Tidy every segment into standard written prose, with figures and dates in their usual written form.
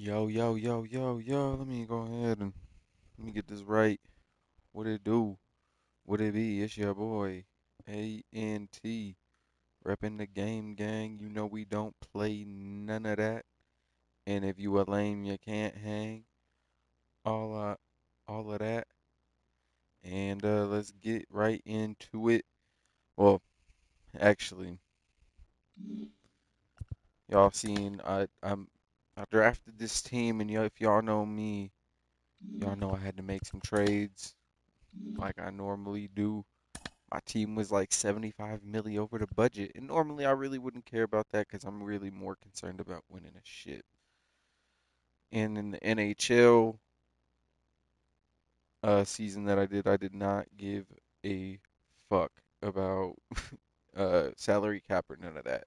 Yo, yo, yo, yo, yo. Let me go ahead and let me get this right. What it do? What it be? It's your boy, ANT, repping the game gang. You know we don't play none of that. And if you a lame, you can't hang. All all of that. And let's get right into it. Well, actually, y'all seen I drafted this team, and if y'all know me, y'all know I had to make some trades like I normally do. My team was like 75 milli over the budget, and normally I really wouldn't care about that because I'm really more concerned about winning a shit. And in the NHL season that I did not give a fuck about salary cap or none of that.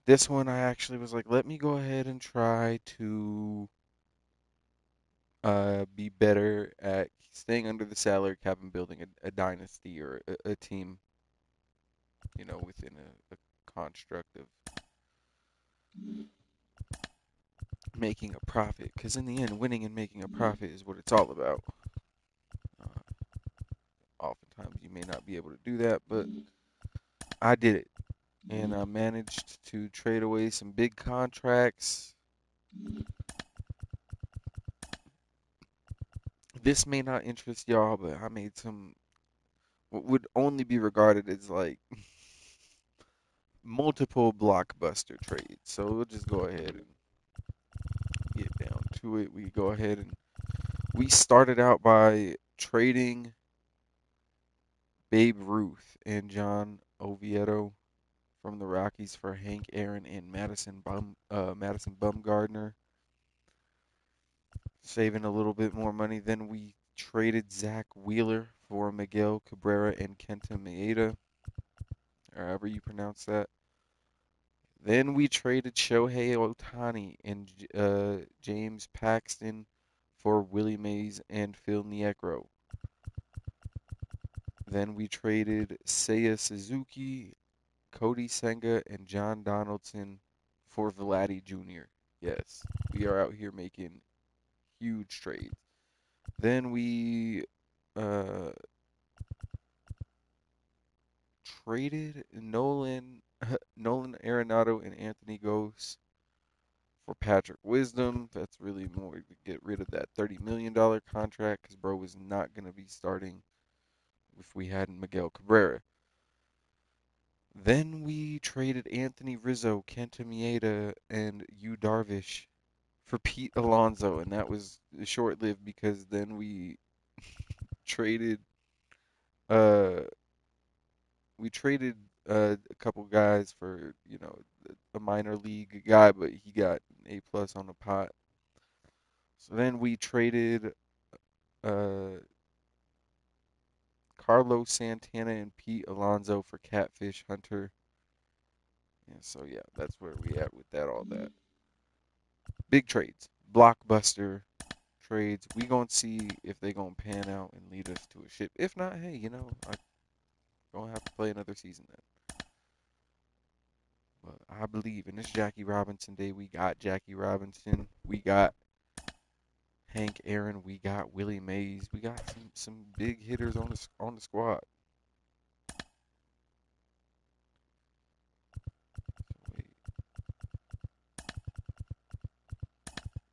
This one I actually was like, let me go ahead and try to be better at staying under the salary cap and building a dynasty or a team, within a construct of making a profit. Because in the end, winning and making a profit is what it's all about. Uh, Oftentimes, you may not be able to do that, but I did it. And I managed to trade away some big contracts. This may not interest y'all, but I made some what would only be regarded as like multiple blockbuster trades. So we'll just go ahead and get down to it. We go ahead and we started out by trading Babe Ruth and John Oviedo from the Rockies for Hank Aaron and Madison Bumgardner, saving a little bit more money. Then we traded Zach Wheeler for Miguel Cabrera and Kenta Maeda, or however you pronounce that. Then we traded Shohei Ohtani and James Paxton for Willie Mays and Phil Niekro. Then we traded Seiya Suzuki, Cody Senga, and John Donaldson for Vladdy Jr. Yes, we are out here making huge trades. Then we uh, traded Nolan Arenado and Anthony Gose for Patrick Wisdom. That's really more to get rid of that $30 million contract because bro was not gonna be starting if we hadn't Miguel Cabrera. Then we traded Anthony Rizzo, Kenta Maeda, and Yu Darvish for Pete Alonso, and that was short-lived because then traded uh we traded a couple guys for, a minor league guy, but he got an A plus on the pot. So then we traded uh Carlos Santana and Pete Alonso for Catfish Hunter. And so yeah, that's where we at with that all that. Big trades. Blockbuster trades. We gonna see if they gonna pan out and lead us to a ship. If not, hey, I gonna have to play another season then. But I believe in this Jackie Robinson day. We got Jackie Robinson. We got Hank Aaron. We got Willie Mays. We got some big hitters on the squad. Wait,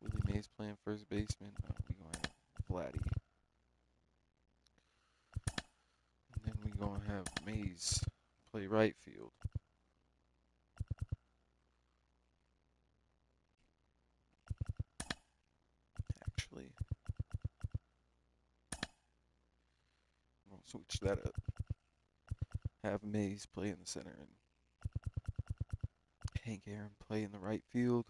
Willie Mays playing first baseman. We gonna have Vladdy. And then we gonna have Mays play right field. Actually, I'm gonna switch that up. Have Mays play in the center and Hank Aaron play in the right field.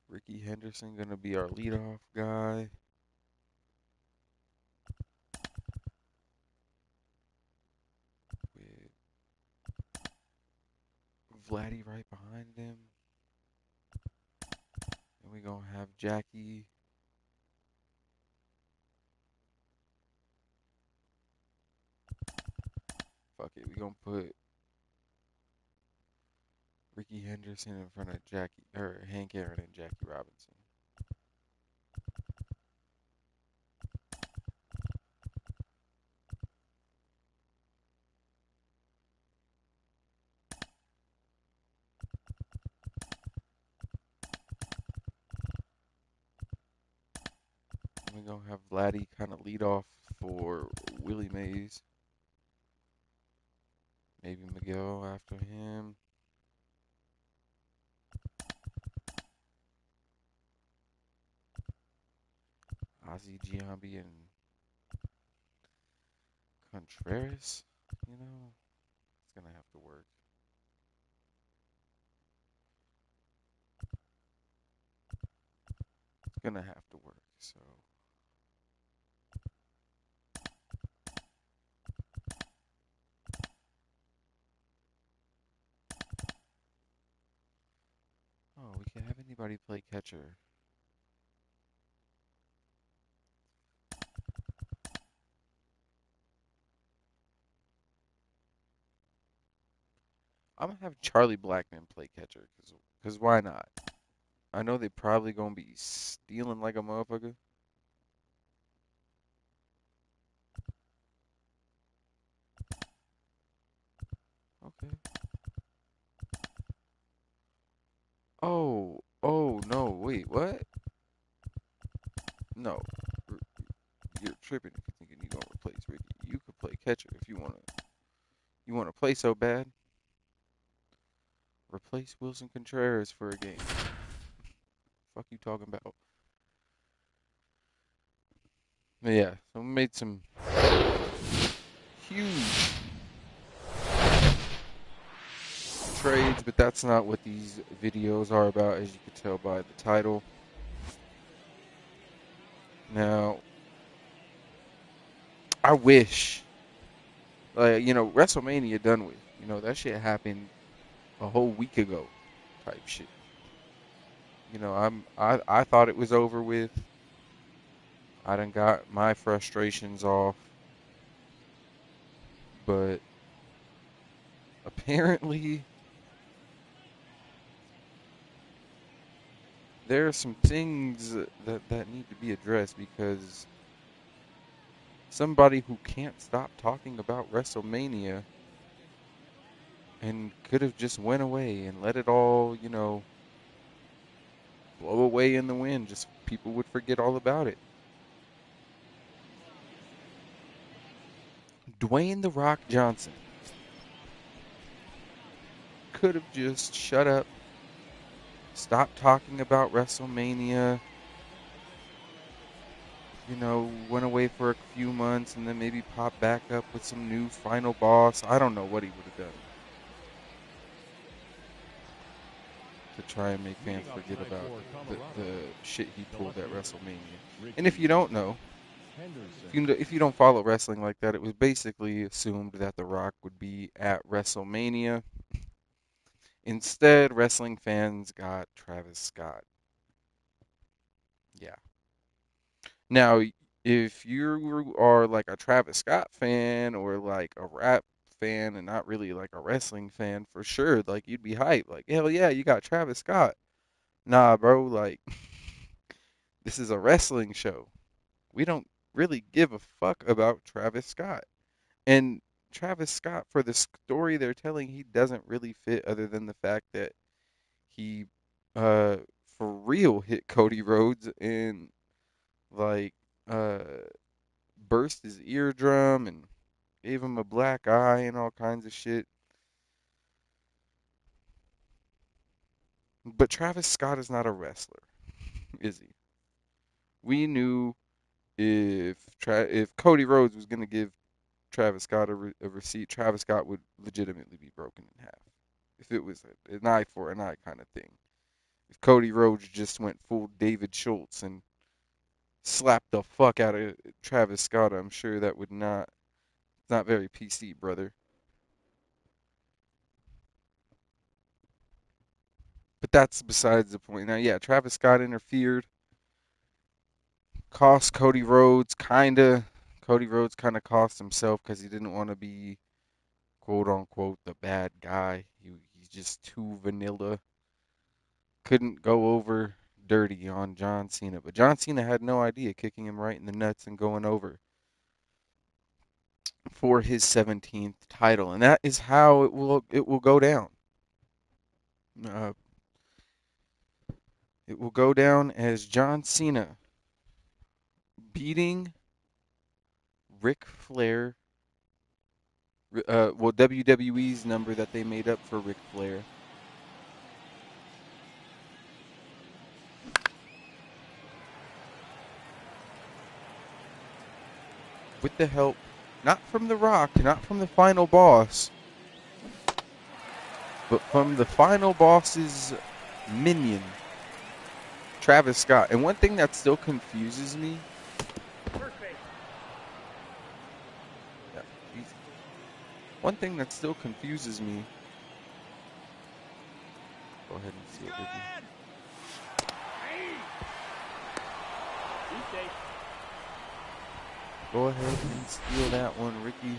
Ricky Henderson gonna be our leadoff guy. With Vladdy right behind him. And we gonna have Jackie. fuck it. We gonna put Ricky Henderson in front of Jackie or Hank Aaron and Jackie Robinson. We're gonna have Vladdy kind of lead off for Willie Mays. Maybe Miguel after him. Ozzy Giambi and Contreras. You know, it's gonna have to work. It's gonna have to work. So, oh, we can have anybody play catcher. I'm gonna have Charlie Blackman play catcher, cause why not? I know they probably gonna be stealing like a motherfucker. Okay. Oh no, wait, what? No, r- you're tripping if you're thinking you're gonna replace Ricky. You could play catcher if you wanna. You wanna play so bad? Replace Wilson Contreras for a game. Fuck you talking about? But yeah, so we made some huge trades, but that's not what these videos are about, as you can tell by the title. Now, I wish, like, WrestleMania done with. That shit happened a whole week ago, type shit. I thought it was over with. I done got my frustrations off, but apparently there are some things that need to be addressed because somebody who can't stop talking about WrestleMania and could have just went away and let it all, blow away in the wind. Just people would forget all about it. Dwayne The Rock Johnson could have just shut up, stopped talking about WrestleMania, went away for a few months and then maybe pop back up with some new final boss. I don't know what he would have done to try and make fans forget about the shit he pulled at WrestleMania. And if you don't know, if you don't follow wrestling like that, it was basically assumed that The Rock would be at WrestleMania. Instead, wrestling fans got Travis Scott. Yeah. Now, if you are like a Travis Scott fan or like a rap fan and not really like a wrestling fan, for sure, like you'd be hyped. Like, hell yeah, you got Travis Scott. Nah, bro, like this is a wrestling show. We don't really give a fuck about Travis Scott. And Travis Scott, for the story they're telling, he doesn't really fit other than the fact that he uh for real hit Cody Rhodes and like uh burst his eardrum and gave him a black eye and all kinds of shit. But Travis Scott is not a wrestler, is he? We knew if Cody Rhodes was gonna give Travis Scott a receipt, Travis Scott would legitimately be broken in half. If it was an eye for an eye kind of thing. If Cody Rhodes just went full David Schultz and slapped the fuck out of Travis Scott, I'm sure that would not very PC, brother. But that's besides the point. Now, yeah, Travis Scott interfered, cost Cody Rhodes kinda. Cody Rhodes kind of cost himself because he didn't want to be quote unquote the bad guy. He's just too vanilla. Couldn't go over dirty on John Cena, but John Cena had no idea, kicking him right in the nuts and going over for his 17th title, and that is how it will go down. Uh, it will go down as John Cena beating Ric Flair. Well, WWE's number that they made up for Ric Flair. With the help, not from The Rock, not from the final boss, but from the final boss's minion, Travis Scott. And one thing that still confuses me. Yeah, easy. One thing that still confuses me. Go ahead and see it with you. Go ahead and steal that one, Ricky.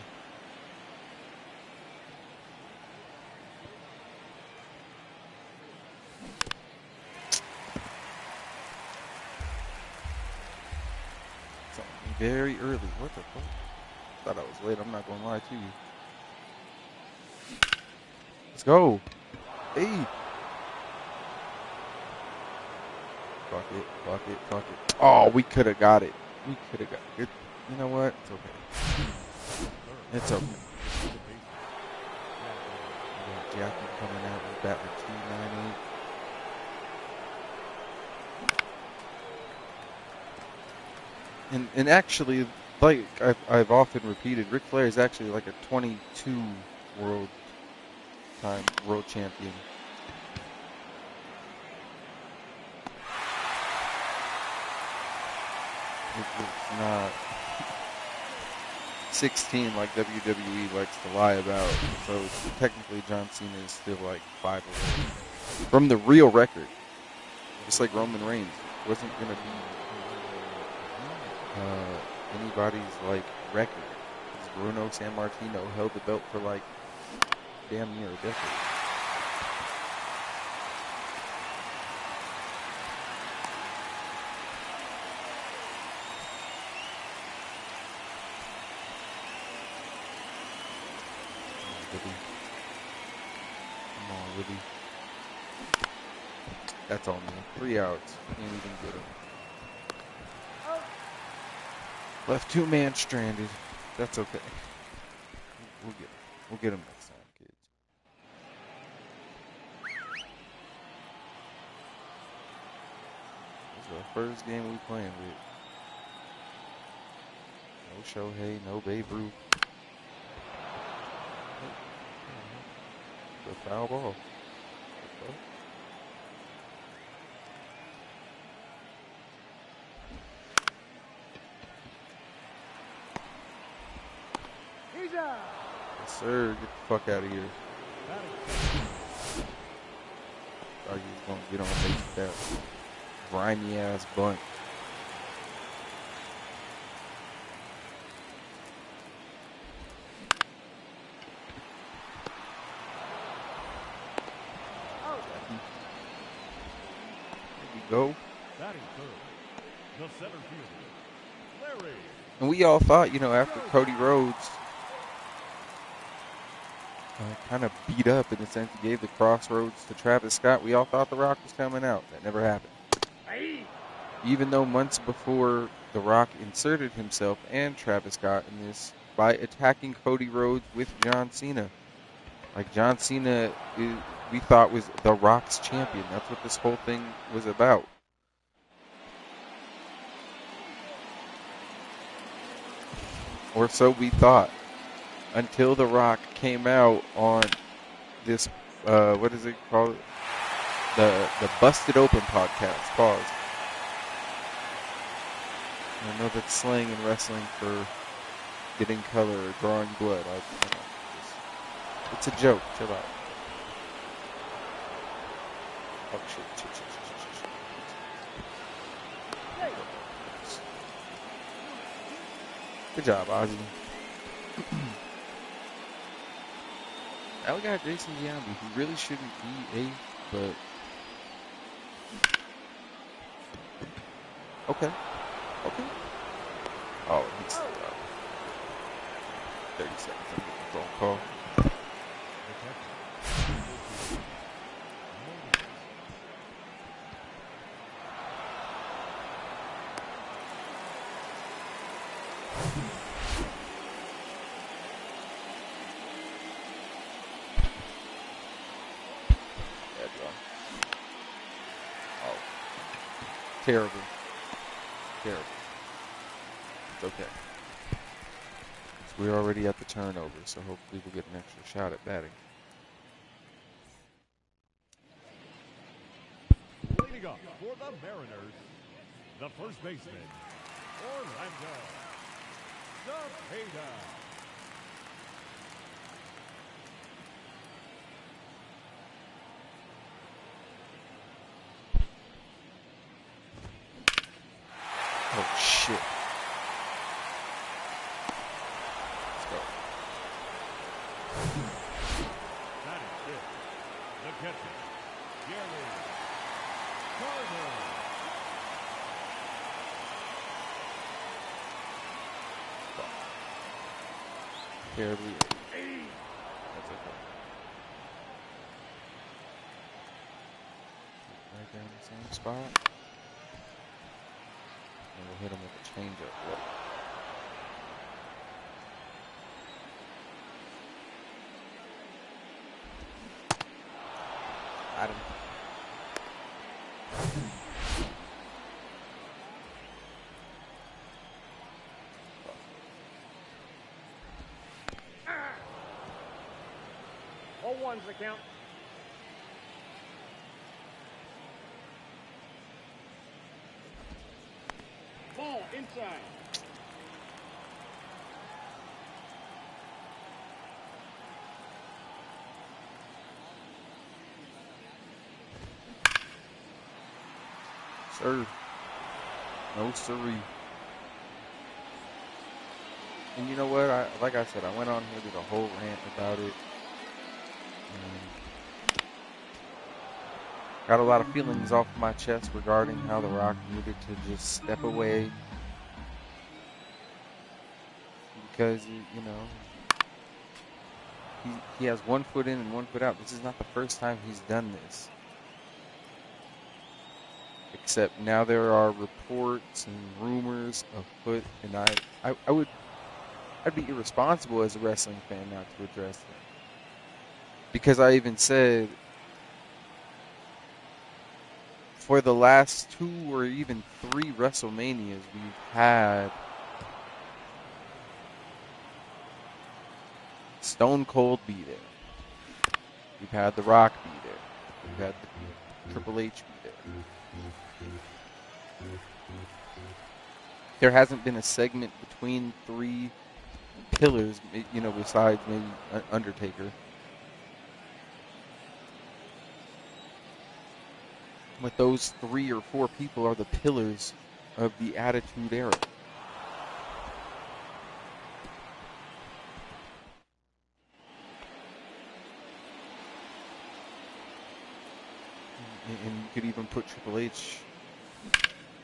Something very early. What the fuck? Thought I was late. I'm not gonna lie to you. Let's go. Hey. Fuck it. Fuck it. Fuck it. Oh, we could have got it. We could have got it. You know what? It's okay. It's okay. We got Jackie coming out with that with 298. And actually, like I've often repeated, Ric Flair is actually like a 22 world champion. It's not 16 like WWE likes to lie about. So technically, John Cena is still like 5 away from the real record. Just like Roman Reigns wasn't gonna be anybody's like record. Bruno Sammartino held the belt for like damn near a decade. Come on, Willie. That's all, man. 3 outs. Can't even get him. Left 2-man stranded. That's okay. We'll get him. We'll get him next time, kids. This is our first game we playing with. No Shohei, no Babe Ruth. The foul ball. Yes, sir. Get the fuck out of here. Thought you was gonna get on base with that grimy ass bunt. Go. And we all thought, after Cody Rhodes kind of beat up in the sense he gave the crossroads to Travis Scott, we all thought The Rock was coming out. That never happened. Even though months before, The Rock inserted himself and Travis Scott in this by attacking Cody Rhodes with John Cena. Like John Cena, we thought was The Rock's champion. That's what this whole thing was about. Or so we thought. Until The Rock came out on this, what is it called? The Busted Open podcast. Pause. I know that's slang in wrestling for getting color or drawing blood. It's a joke. Chill out. Oh, shit. Good job, Ozzy. Now we got Jason Giambi, who really shouldn't be eighth, but okay, okay. Oh, he's 30 seconds. I'm getting a phone call. Yeah, John. Oh, terrible, terrible. It's okay. We're already at the turnover, so hopefully we'll get an extra shot at batting. Leading up for the Mariners, the first baseman, Orlando Cepeda. Oh, shit. Let's go. That is it. The catcher, Gary Carter. Terribly. That's okay. Right there in the same spot. And we'll hit him with a changeup. Look. Got him. All ones the count. Ball inside. Sir. No siree. And you know what? Like I said, I went on here, did a whole rant about it. Got a lot of feelings off my chest regarding how The Rock needed to just step away. Because, you know, he has 1 foot in and 1 foot out. This is not the first time he's done this. Except now there are reports and rumors afoot, and I'd be irresponsible as a wrestling fan not to address them. Because I even said, for the last 2 or even 3 WrestleManias, we've had Stone Cold be there. We've had The Rock be there. We've had Triple H be there. There hasn't been a segment between 3 pillars, you know, besides maybe Undertaker. But those 3 or 4 people are the pillars of the Attitude Era. And you could even put Triple H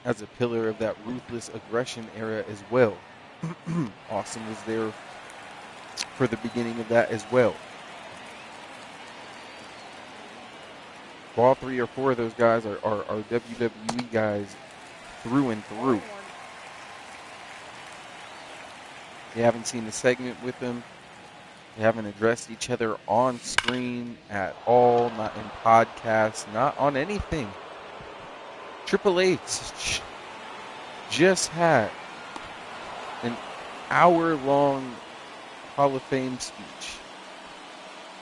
as a pillar of that ruthless aggression era as well. Austin was there for the beginning of that as well. All 3 or 4 of those guys are WWE guys through and through. You haven't seen a segment with them. They haven't addressed each other on screen at all, not in podcasts, not on anything. Triple H just had an hour-long Hall of Fame speech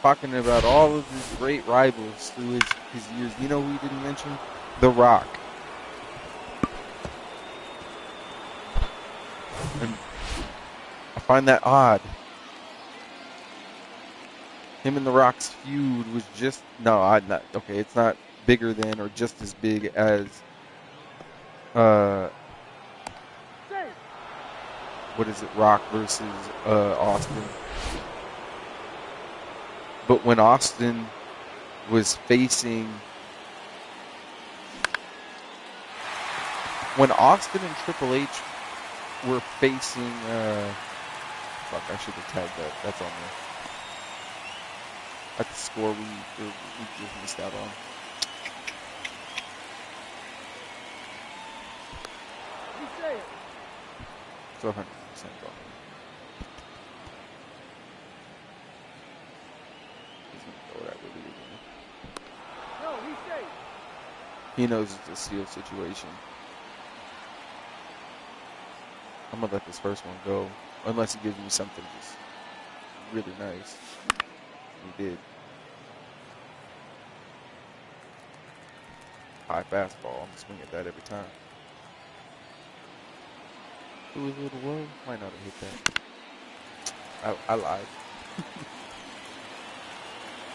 talking about all of his great rivals through his years. You know who he didn't mention? The Rock. And I find that odd. Him and The Rock's feud was just okay. It's not bigger than or just as big as what is it? Rock versus Austin. But when Austin was facing, when Austin and Triple H were facing, fuck, I should have tagged that. That's on there. That's the score we just missed out on. It's 100% on there. He's gonna throw that with it again. No, he's safe. He knows it's a steal situation. I'm gonna let this first one go, unless he gives me something just really nice. He did. High fastball. I'm gonna swing at that every time. It was a little low. Might not have hit that. I lied.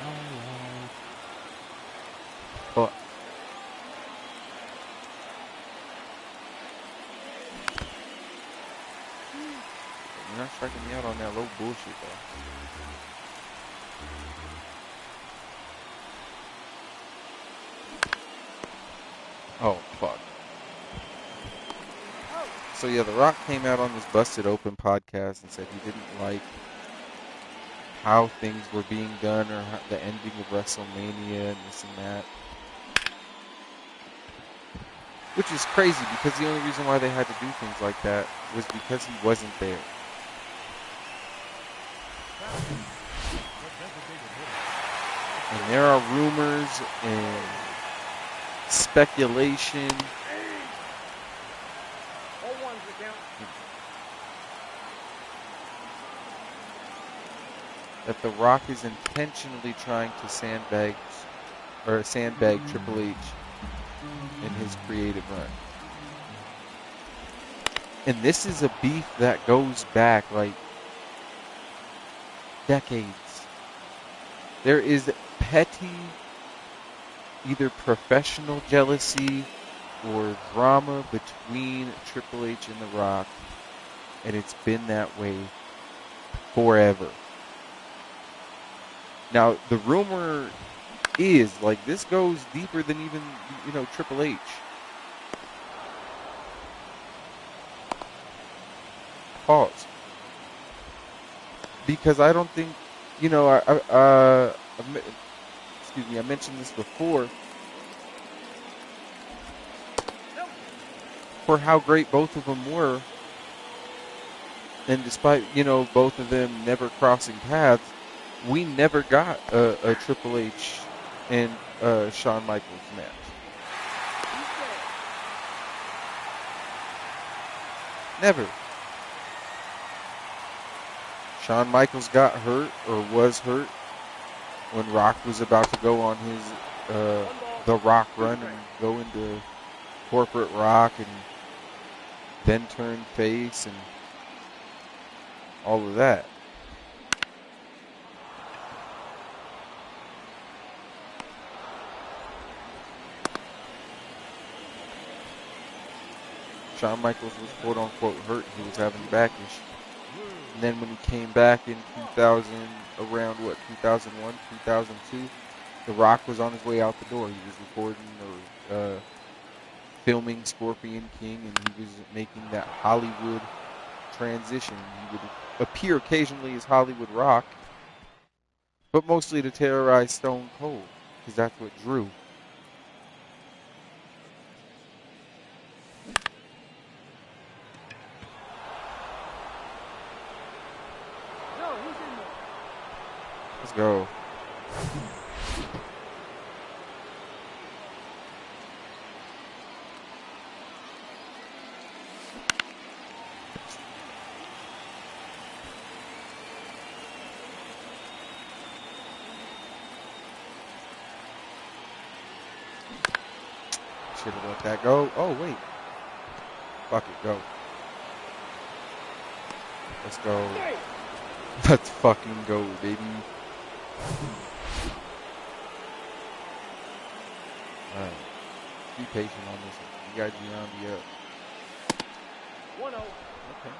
I lied. But you're not striking me out on that low bullshit though. Oh, fuck. So, yeah, The Rock came out on this Busted Open podcast and said he didn't like how things were being done or the ending of WrestleMania and this and that. Which is crazy because the only reason why they had to do things like that was because he wasn't there. And there are rumors and speculation. That The Rock is intentionally trying to sandbag Triple H in his creative run. And this is a beef that goes back like decades. There is petty, either professional jealousy or drama between Triple H and The Rock, and it's been that way forever. Now, the rumor is, like, this goes deeper than even, Triple H. Pause. Because I don't think, I mentioned this before, for how great both of them were, and despite, both of them never crossing paths, we never got a Triple H and Shawn Michaels match. Never. Shawn Michaels got hurt or was hurt when Rock was about to go on his The Rock run and go into corporate Rock and then turn face and all of that. Shawn Michaels was quote-unquote hurt. He was having back issues. And then when he came back in 2001, 2002, The Rock was on his way out the door. He was recording or filming Scorpion King, and he was making that Hollywood transition. He would appear occasionally as Hollywood Rock, but mostly to terrorize Stone Cold, because that's what drew. Let's go. Should have let that go. Oh, wait. Fuck it, go. Let's go. Let's fucking go, baby. Alright. Be patient on this one. You got Giambi up. 1-0. Okay.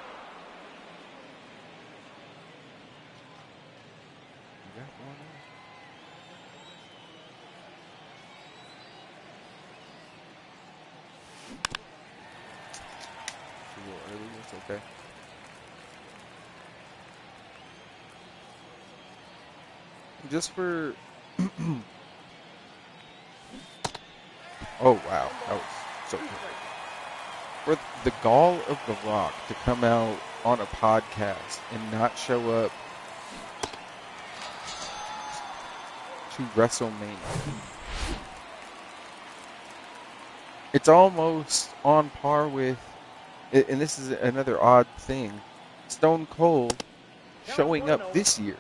You got 1-0. It's okay. Just for. Oh wow, that was so Two good. strikes. For the gall of The Rock to come out on a podcast and not show up to WrestleMania, it's almost on par with, and this is another odd thing, Stone Cold Count showing one and up oh. this year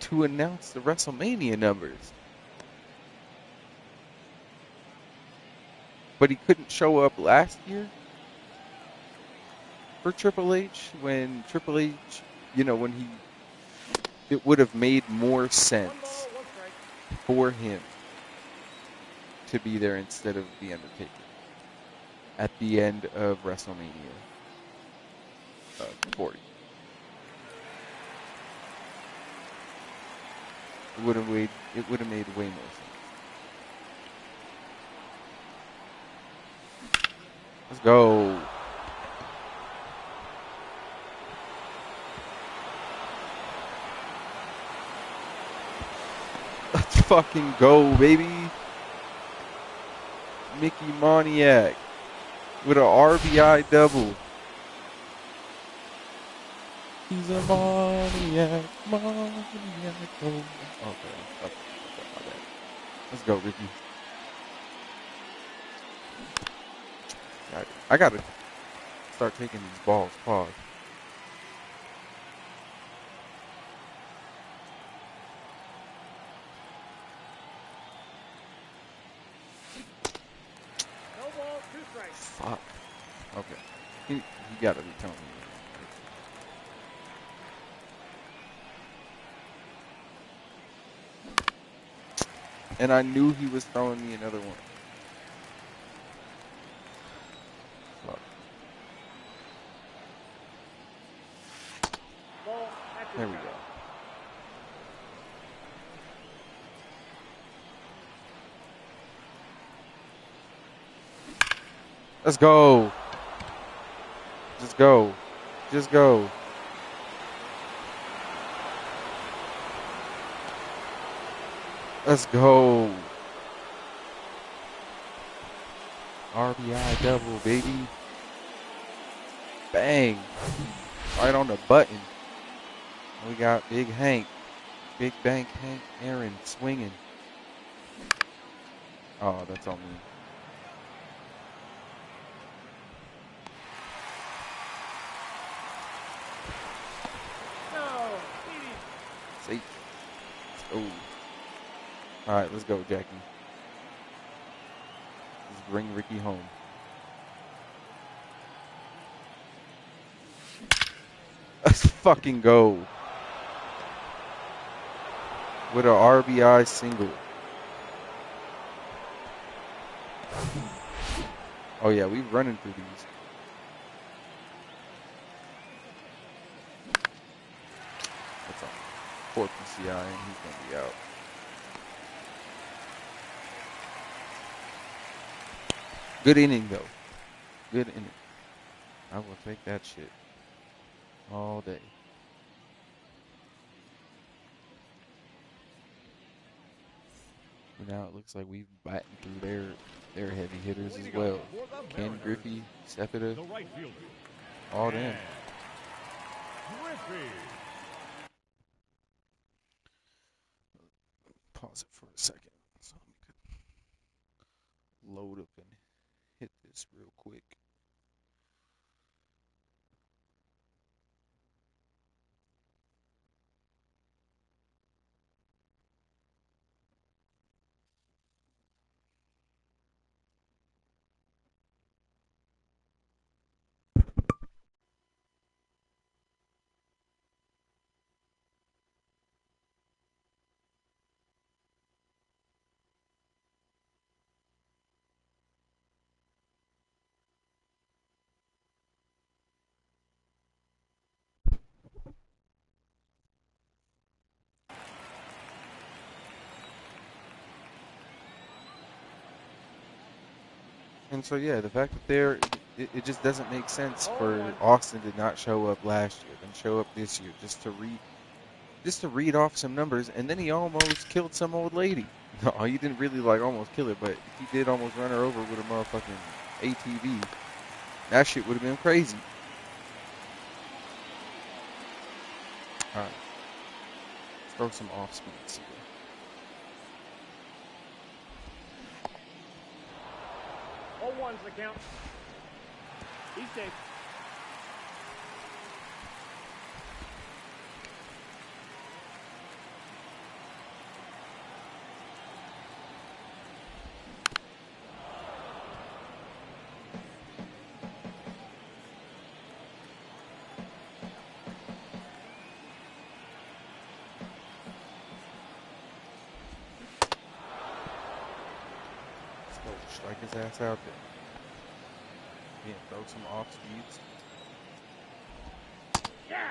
to announce the WrestleMania numbers. But he couldn't show up last year for Triple H when Triple H, when it would have made more One sense ball, one strike. for him to be there instead of The Undertaker at the end of WrestleMania 40. It would have made way more sense. Let's go. Let's fucking go, baby. Mickey Moniak with a RBI double. He's a Moniak, Moniak. Oh, okay, my bad. Let's go, Ricky. I gotta start taking these balls. Pause. No ball, two strikes. Fuck. Okay. You gotta be telling me. And I knew he was throwing me another one. Fuck. Ball, active There we count. go. Let's go. Just go. Just go. Let's go. RBI double, baby. Bang. Right on the button. We got Big Hank. Big Bank Hank Aaron swinging. Oh, that's on me. No, Theese. Safe. Oh. All right, let's go, Jackie. Let's bring Ricky home. Let's fucking go. With a RBI single. Oh yeah, we running through these. That's on. Poor PCI, and he's gonna be out. Good inning though. Good inning. I will take that shit all day. But now it looks like we've batting through their heavy hitters as Leading well. off for the Ken Mariners, Griffey, Cepeda, the right fielder, all them. and Griffey. Pause it for a second so we could load up and hit this real quick. And so yeah, the fact that it just doesn't make sense Ball for one. Austin to not show up last year, then show up this year just to read off some numbers, and then he almost killed some old lady. No, he didn't really like almost kill her, but he did almost run her over with a motherfucking ATV. That shit would have been crazy. All right, let's throw some off speeds here. Ball one's the count. He's safe. Let's go strike his ass out there. Yeah, throw some off speeds. Yeah.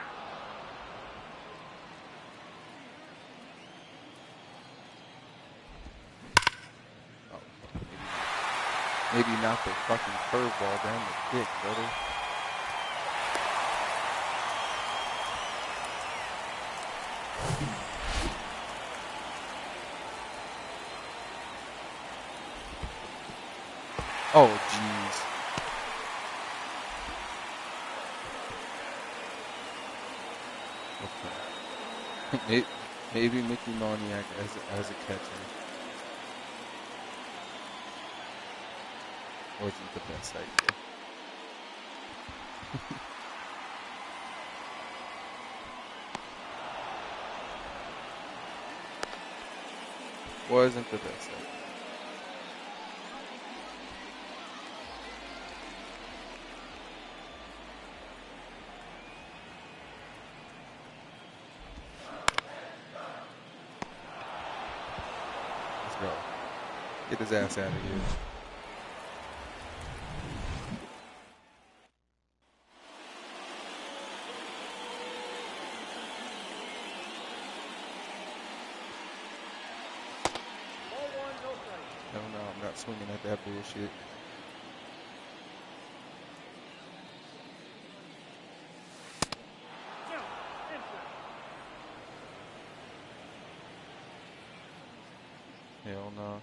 Oh, fuck, maybe not the fucking curveball down the dick, brother. Oh, jeez. Okay. Maybe Mickey Moniak as a catcher wasn't the best idea. Wasn't the best idea. Let's go. Get his ass out of here. Ball one, no strike. No, I'm not swinging at that bullshit. Count. Inside. Hell no.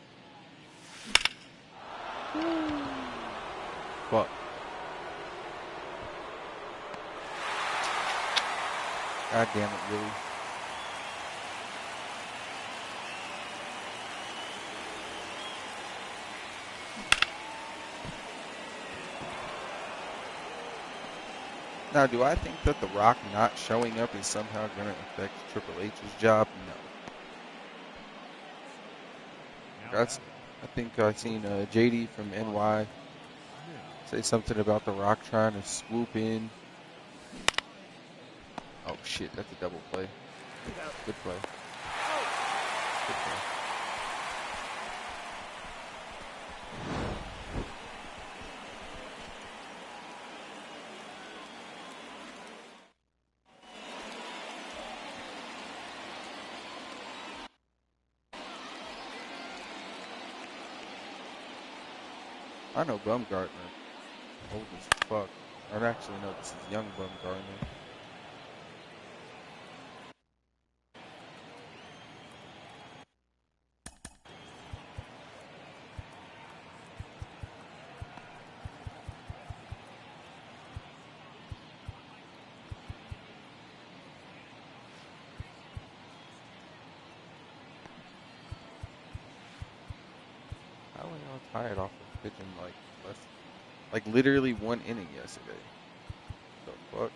Fuck. God damn it, really. Now, do I think that The Rock not showing up is somehow going to affect Triple H's job? No. That's. I think I seen JD from NY say something about The Rock trying to swoop in. Oh shit, that's a double play. Good play. Good play. I know Bumgartner. Old as fuck. Or actually, no, this is young Bumgartner. How are y'all tired off of pitching like less, like literally one inning yesterday? The fuck?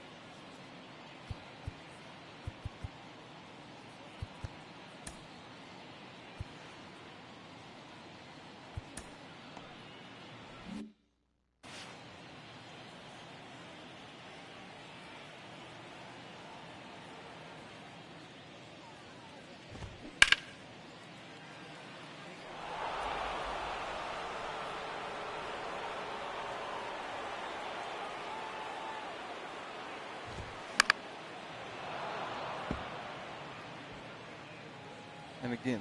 And again,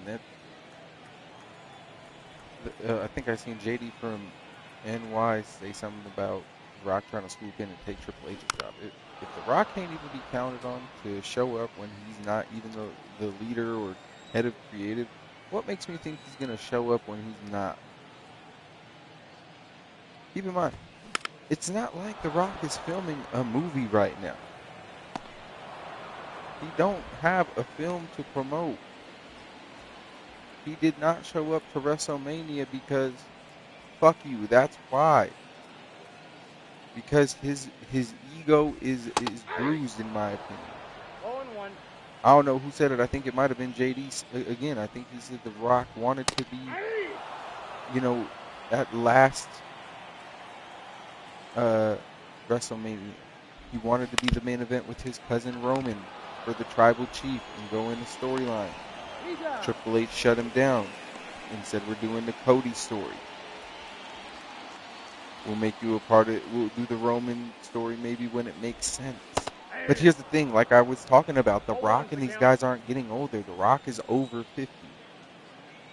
I think I seen JD from NY say something about Rock trying to swoop in and take Triple H's job. If The Rock can't even be counted on to show up when he's not even the leader or head of creative, what makes me think he's going to show up when he's not? Keep in mind, it's not like The Rock is filming a movie right now. He don't have a film to promote. He did not show up to WrestleMania because fuck you, that's why. Because his ego is bruised, in my opinion. 0-1. I don't know who said it. I think it might have been JD again. I think he said The Rock wanted to be, at last WrestleMania. He wanted to be the main event with his cousin Roman for the Tribal Chief and go in the storyline. Triple H shut him down and said, we're doing the Cody story. We'll make you a part of it. We'll do the Roman story maybe when it makes sense. But here's the thing, like I was talking about, The Rock and these guys aren't getting older. The Rock is over 50.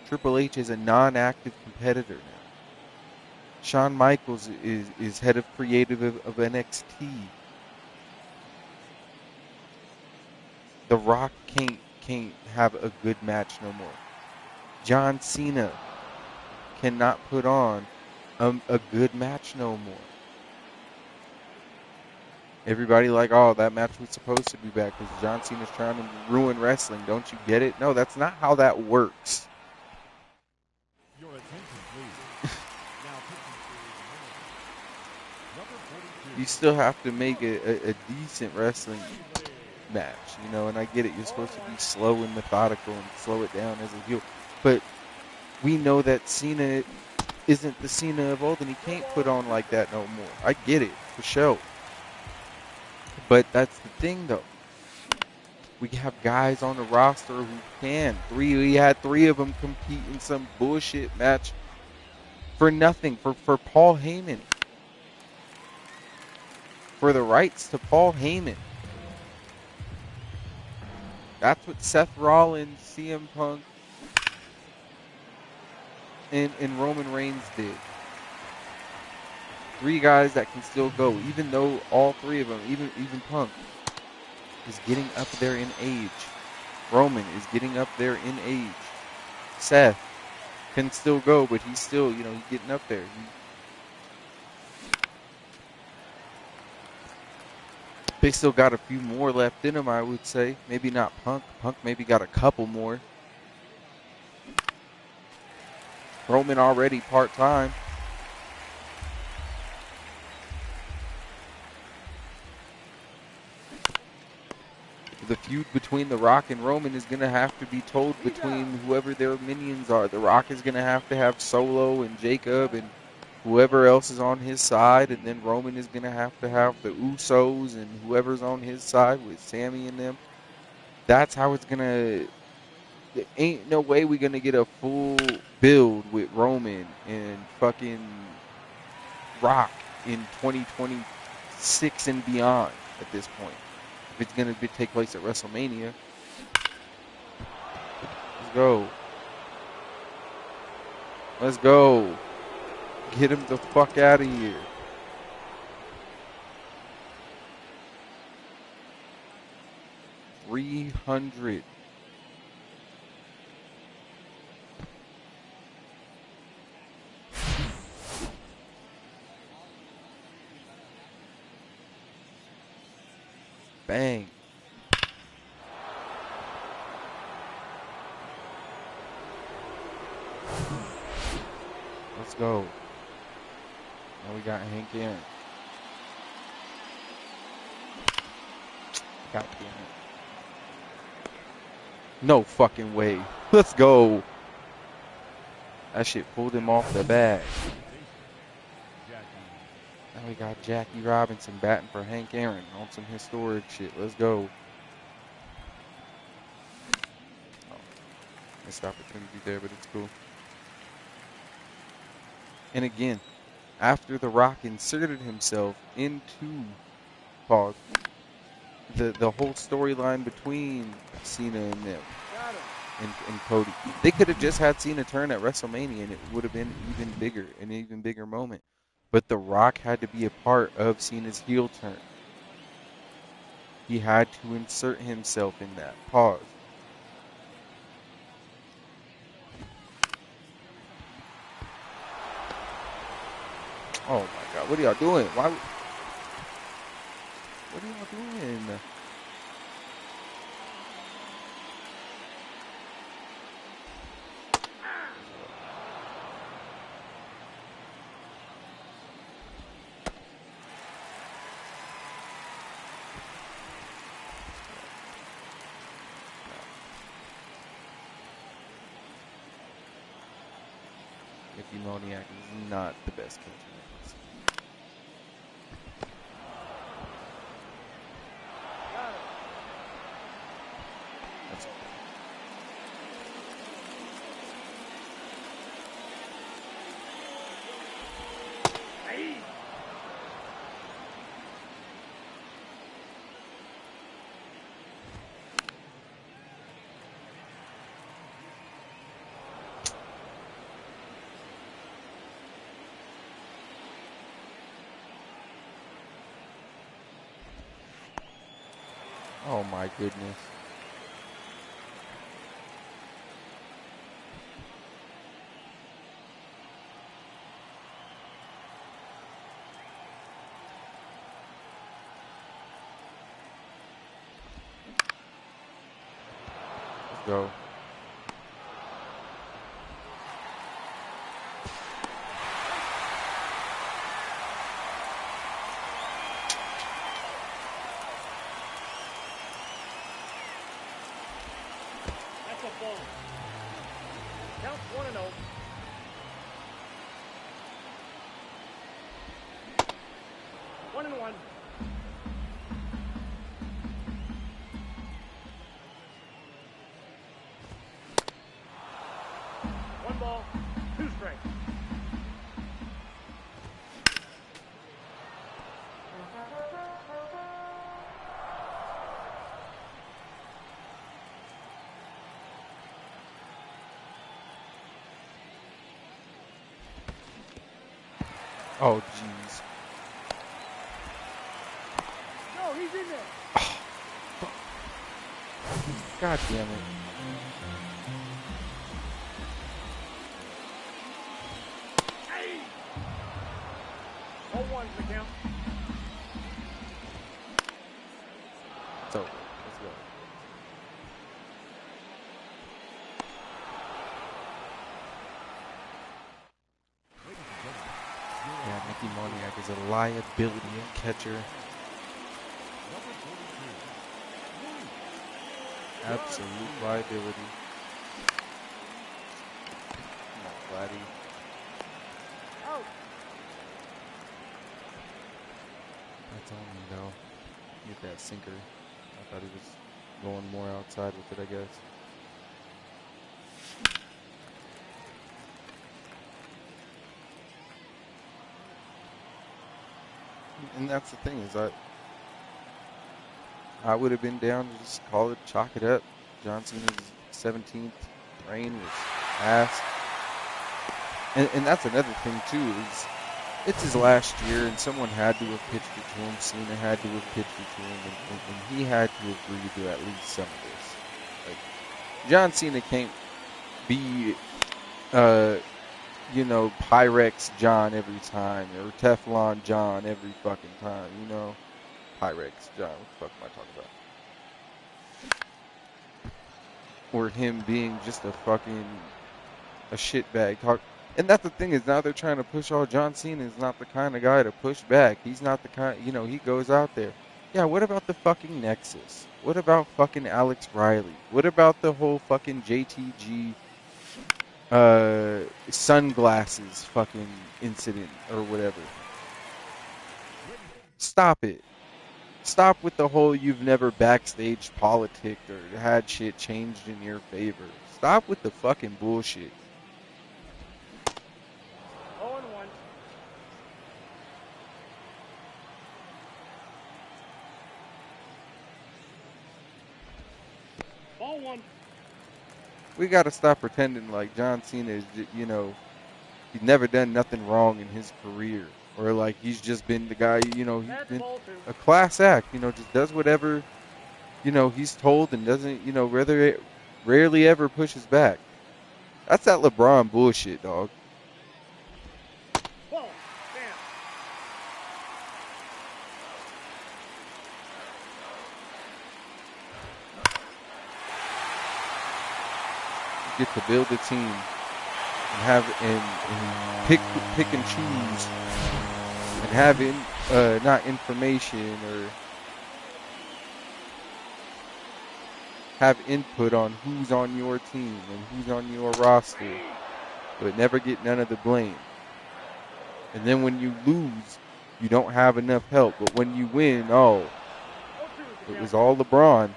Triple H is a non-active competitor now. Shawn Michaels is head of creative of NXT. The Rock can't have a good match no more. John Cena cannot put on a good match no more. Everybody like, oh, that match was supposed to be back because John Cena's trying to ruin wrestling. Don't you get it? No, that's not how that works. Your attention, please. Now pitching for number 42. You still have to make a decent wrestling match, and I get it. You're supposed to be slow and methodical and slow it down as a heel. But we know that Cena isn't the Cena of old, and he can't put on like that no more. I get it, for sure. But that's the thing, though. We have guys on the roster who can. We had 3 of them compete in some bullshit match for nothing, for Paul Heyman. For the rights to Paul Heyman. That's what Seth Rollins, CM Punk, and Roman Reigns did. 3 guys that can still go, even though all 3 of them, even Punk, is getting up there in age. Roman is getting up there in age. Seth can still go, but he's still, he's getting up there. They still got a few more left in him, I would say. Maybe not Punk. Punk maybe got a couple more. Roman already part-time. The feud between The Rock and Roman is going to have to be told between whoever their minions are. The Rock is going to have Solo and Jacob and whoever else is on his side, and then Roman is going to have the Usos and whoever's on his side with Sammy and them. That's how it's going to... There ain't no way we're going to get a full build with Roman and fucking Rock in 2026 and beyond at this point. If it's going to take place at WrestleMania. Let's go. Let's go. Get him the fuck out of here. $300. Bang. Let's go. Now we got Hank Aaron. God damn it. No fucking way. Let's go. That shit pulled him off the bag. Now we got Jackie Robinson batting for Hank Aaron on some historic shit. Let's go. Oh, missed opportunity there, but it's cool. And again, after The Rock inserted himself into Paul, the whole storyline between Cena and them and Cody, they could have just had Cena turn at WrestleMania and it would have been even bigger, an even bigger moment. But The Rock had to be a part of Cena's heel turn. He had to insert himself in that. Pause. Oh my God, what are y'all doing? Why? What are y'all doing? Mickey Moniak is not the best coach. That's oh my goodness. Let's go. That's a ball. Count 1-0. One and one. One ball, two strikes. Oh jeez. No, he's in there. God damn it. Hey! 0-1's the count. It's over. Let's go. Yeah, Mickey Moniak is a liability catcher. Absolute liability. Come on, Vladdy. Out. That's on me though. Get that sinker. I thought he was going more outside with it, I guess. And that's the thing is I would have been down to just call it, chalk it up. John Cena's 17th reign was ass. And that's another thing too is it's his last year, and someone had to have pitched it to him. Cena had to have pitched it to him, and he had to agree to at least some of this. Like John Cena can't be, Pyrex John every time or Teflon John every fucking time. Pyrex John. What the fuck am I talking about? Or him being just a shitbag talk. And that's the thing is now they're trying to push all John Cena is not the kind of guy to push back. He's not the kind, he goes out there. Yeah, what about the fucking Nexus? What about fucking Alex Riley? What about the whole fucking JTG sunglasses fucking incident or whatever? Stop it. Stop with the whole you've never backstage politicked or had shit changed in your favor. Stop with the fucking bullshit. 0-1. Ball one. We got to stop pretending like John Cena is, he's never done nothing wrong in his career. or like he's just been the guy, he's That's been ball two. a class act, just does whatever, he's told and doesn't, rarely ever pushes back. That's that LeBron bullshit, dog. Ball. Down. You get to build a team and and pick and choose and have not information or have input on who's on your team and who's on your roster, but never get none of the blame. And then when you lose, you don't have enough help. But when you win, Oh, two is the it count. was all LeBron.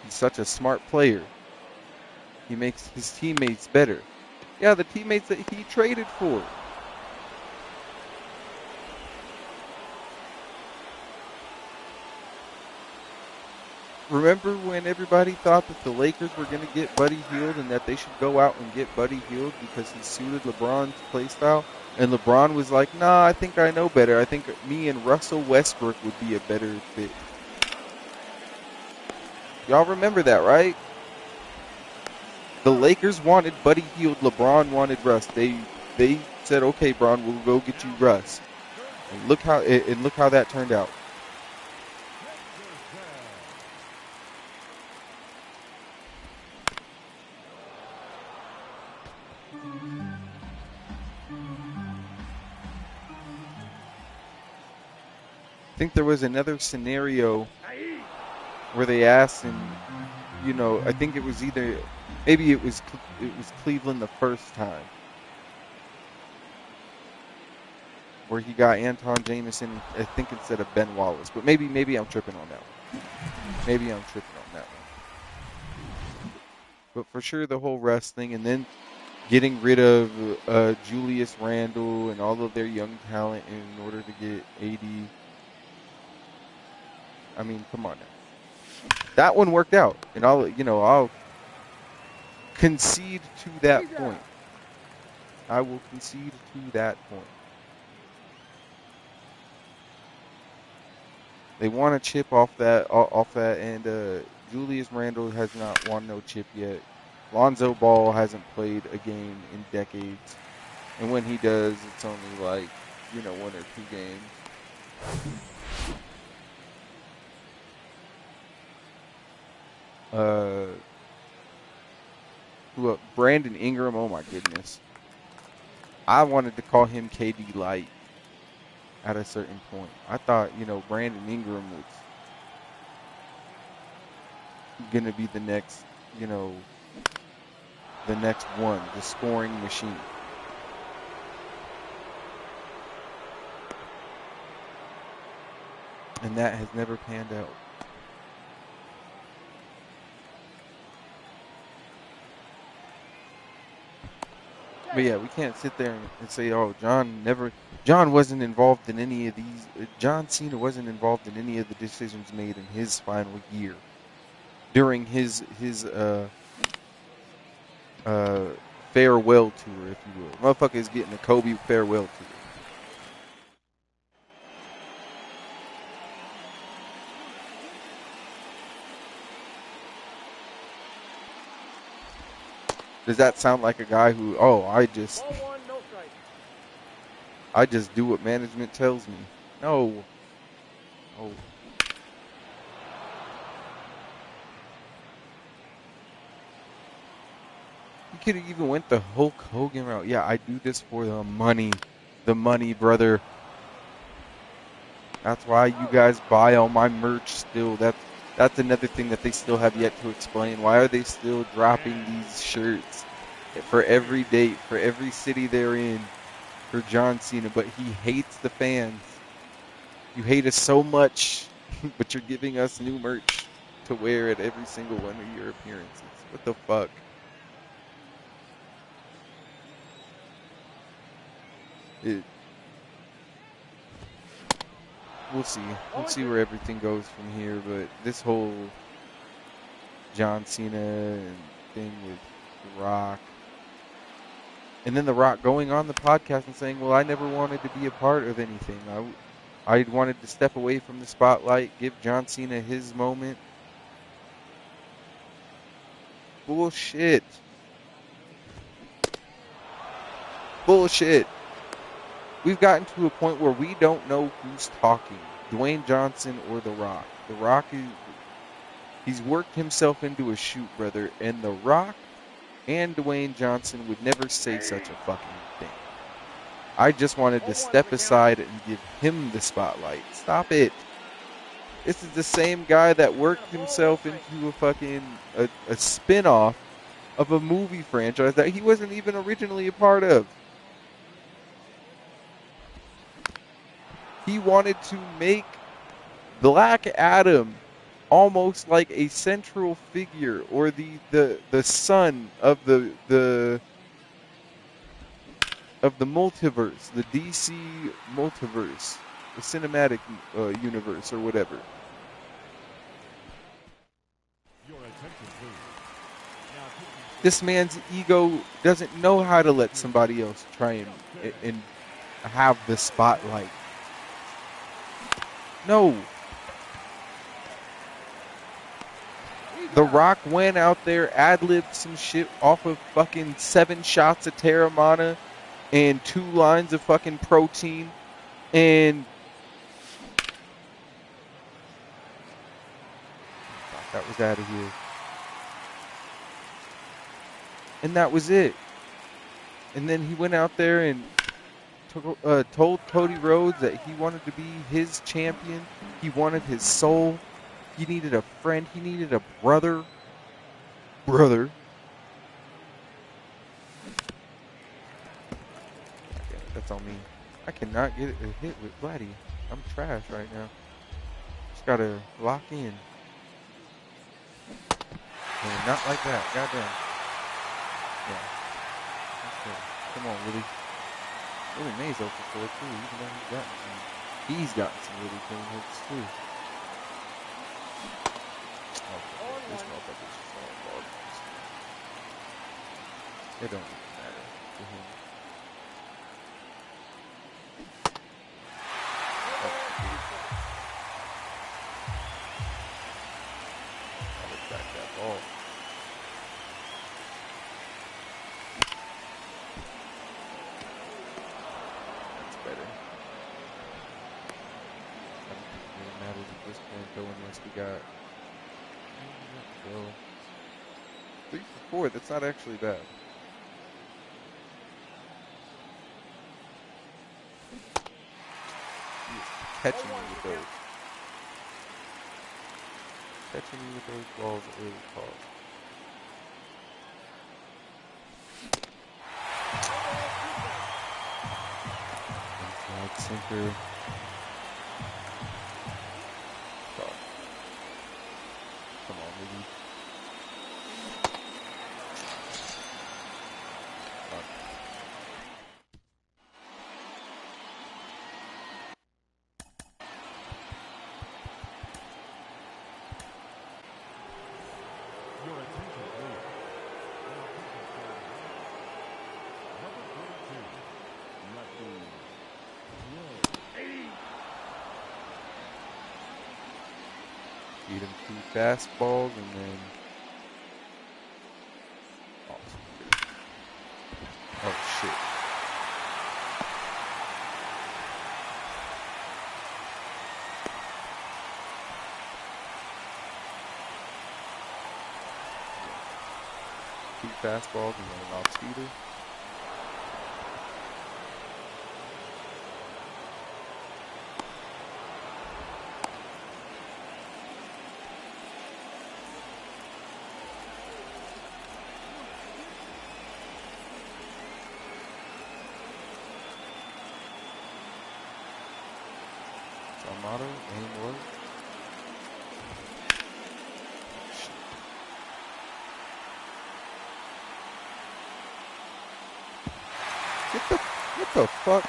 He's such a smart player. He makes his teammates better. Yeah, the teammates that he traded for. Remember when everybody thought that the Lakers were going to get Buddy Hield and that they should go out and get Buddy Hield because he suited LeBron's play style? And LeBron was like, nah, I think I know better. I think me and Russell Westbrook would be a better fit. Y'all remember that, right? The Lakers wanted Buddy Hield. LeBron wanted Russ. They said, okay, Bron, we'll go get you Russ. And look how that turned out. I think there was another scenario where they asked him, I think it was maybe it was Cleveland the first time where he got Anton Jameson, I think instead of Ben Wallace, but maybe I'm tripping on that one. Maybe I'm tripping on that one. But for sure, the whole Russ thing, and then getting rid of Julius Randle and all of their young talent in order to get AD. I mean, come on now. That one worked out, and I'll concede to that point. I will concede to that point. They want a chip off that, and Julius Randle has not won no chip yet. Lonzo Ball hasn't played a game in decades, and when he does, it's only like 1 or 2 games. Brandon Ingram, oh my goodness. I wanted to call him KD Light at a certain point. I thought, Brandon Ingram was going to be the next one, the scoring machine. And that has never panned out. But yeah, we can't sit there and say, "Oh, John wasn't involved in any of these. John Cena wasn't involved in any of the decisions made in his final year during his farewell tour, if you will. Motherfucker is getting a Kobe farewell tour. Does that sound like a guy who, Ball one, no strike. I just do what management tells me? No. Oh. You could have even went the Hulk Hogan route. Yeah, I do this for the money. The money, brother. That's why you guys buy all my merch still. That's another thing that they still have yet to explain. Why are they still dropping these shirts for every date, for every city they're in, for John Cena? But he hates the fans. You hate us so much, but you're giving us new merch to wear at every single one of your appearances. What the fuck? We'll see. We'll see where everything goes from here. But this whole John Cena and thing with The Rock, And then The Rock going on the podcast and saying, well, I never wanted to be a part of anything. I wanted to step away from the spotlight, give John Cena his moment. Bullshit. Bullshit. We've gotten to a point where we don't know who's talking, Dwayne Johnson or The Rock. The Rock he's worked himself into a shoot, brother, and The Rock and Dwayne Johnson would never say such a fucking thing. I just wanted to step aside and give him the spotlight. Stop it. This is the same guy that worked himself into a fucking a spin-off of a movie franchise that he wasn't even originally a part of. He wanted to make Black Adam almost like a central figure or the son of the multiverse, the DC multiverse, the cinematic universe or whatever. Your attention, please. Now, This man's ego doesn't know how to let somebody else try and have the spotlight. No. The Rock went out there, ad-libbed some shit off of fucking 7 shots of Terramana and 2 lines of fucking protein, and that was out of here. And that was it. And then he went out there and told Cody Rhodes that he wanted to be his champion. He wanted his soul. He needed a friend. He needed a brother. Okay, that's on me. I cannot get a hit with Vladdy. I'm trash right now. Just gotta lock in. And not like that. Goddamn. Yeah. Okay. Come on, Willie. Willie Mays over 4 too, even though he's gotten some really clean hits too. Okay, this motherfucker's just all garbage. It don't even matter to him. I look back that ball. That's better. I don't think it really matters at this point though unless we got well, 3 for 4, that's not actually bad. He is catching me with those. Catching me with those balls early calls. Inside center. Fuck. Come on, maybe. Fuck. your attention, please. Number 42. Lucky. Feed him 2 fastballs and then. Oh shit. Two fastballs and then an off speeder. Motto, aim work. What the fuck?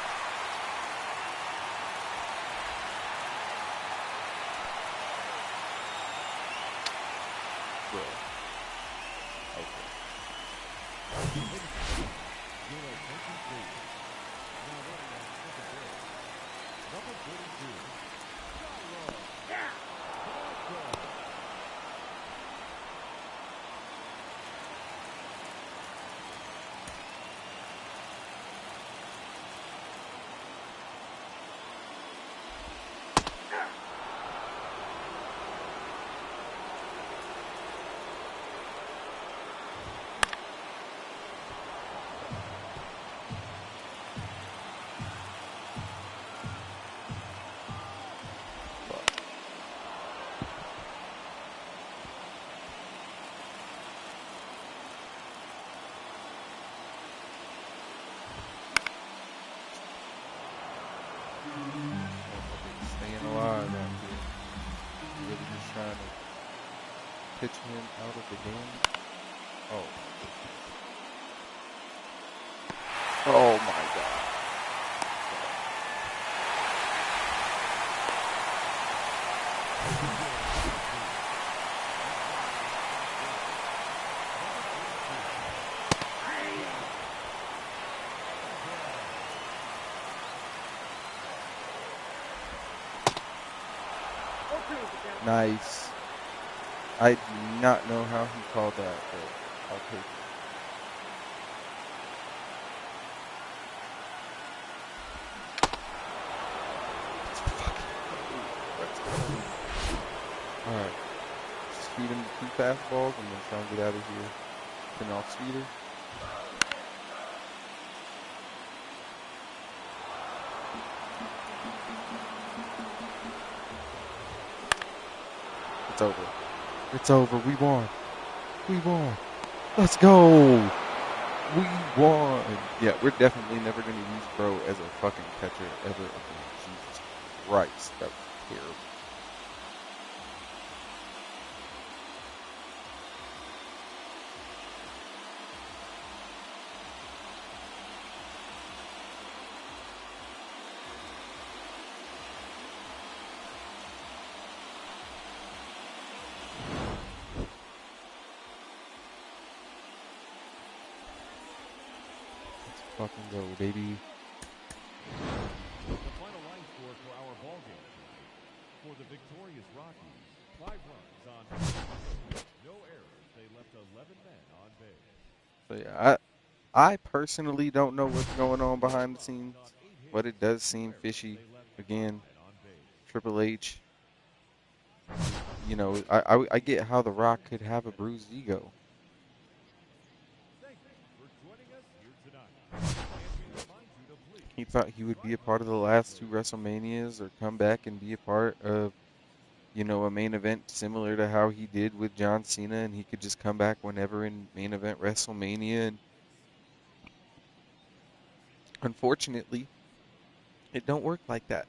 Bro. Okay. Good attention, please. Now running on second base. Number 42. Gyro. Bronco. Motherfucker staying alive out here. Really just trying to pitch him out of the game. Oh. Oh my god. Nice. I do not know how he called that, but I'll take it. Let's go. Alright. Just feed him 2 fastballs and then try and get out of here. Turn off speeder. It's over. It's over. We won. We won. Let's go. We won. Yeah, we're definitely never going to use Bro as a fucking catcher ever again. Jesus Christ. That was terrible. Let's fucking go, baby. The final line score for our ball game tonight. For the victorious Rockies, 5 runs on 2 no errors. They left 11 men on base. So yeah, I personally don't know what's going on behind the scenes, but it does seem fishy. Again, Triple H. You know, I get how The Rock could have a bruised ego. Thank you for joining us here tonight. And we remind you to please He thought he would be a part of the last 2 WrestleManias or come back and be a part of, you know, a main event similar to how he did with John Cena, and he could just come back whenever in main event WrestleMania. And unfortunately, it don't work like that.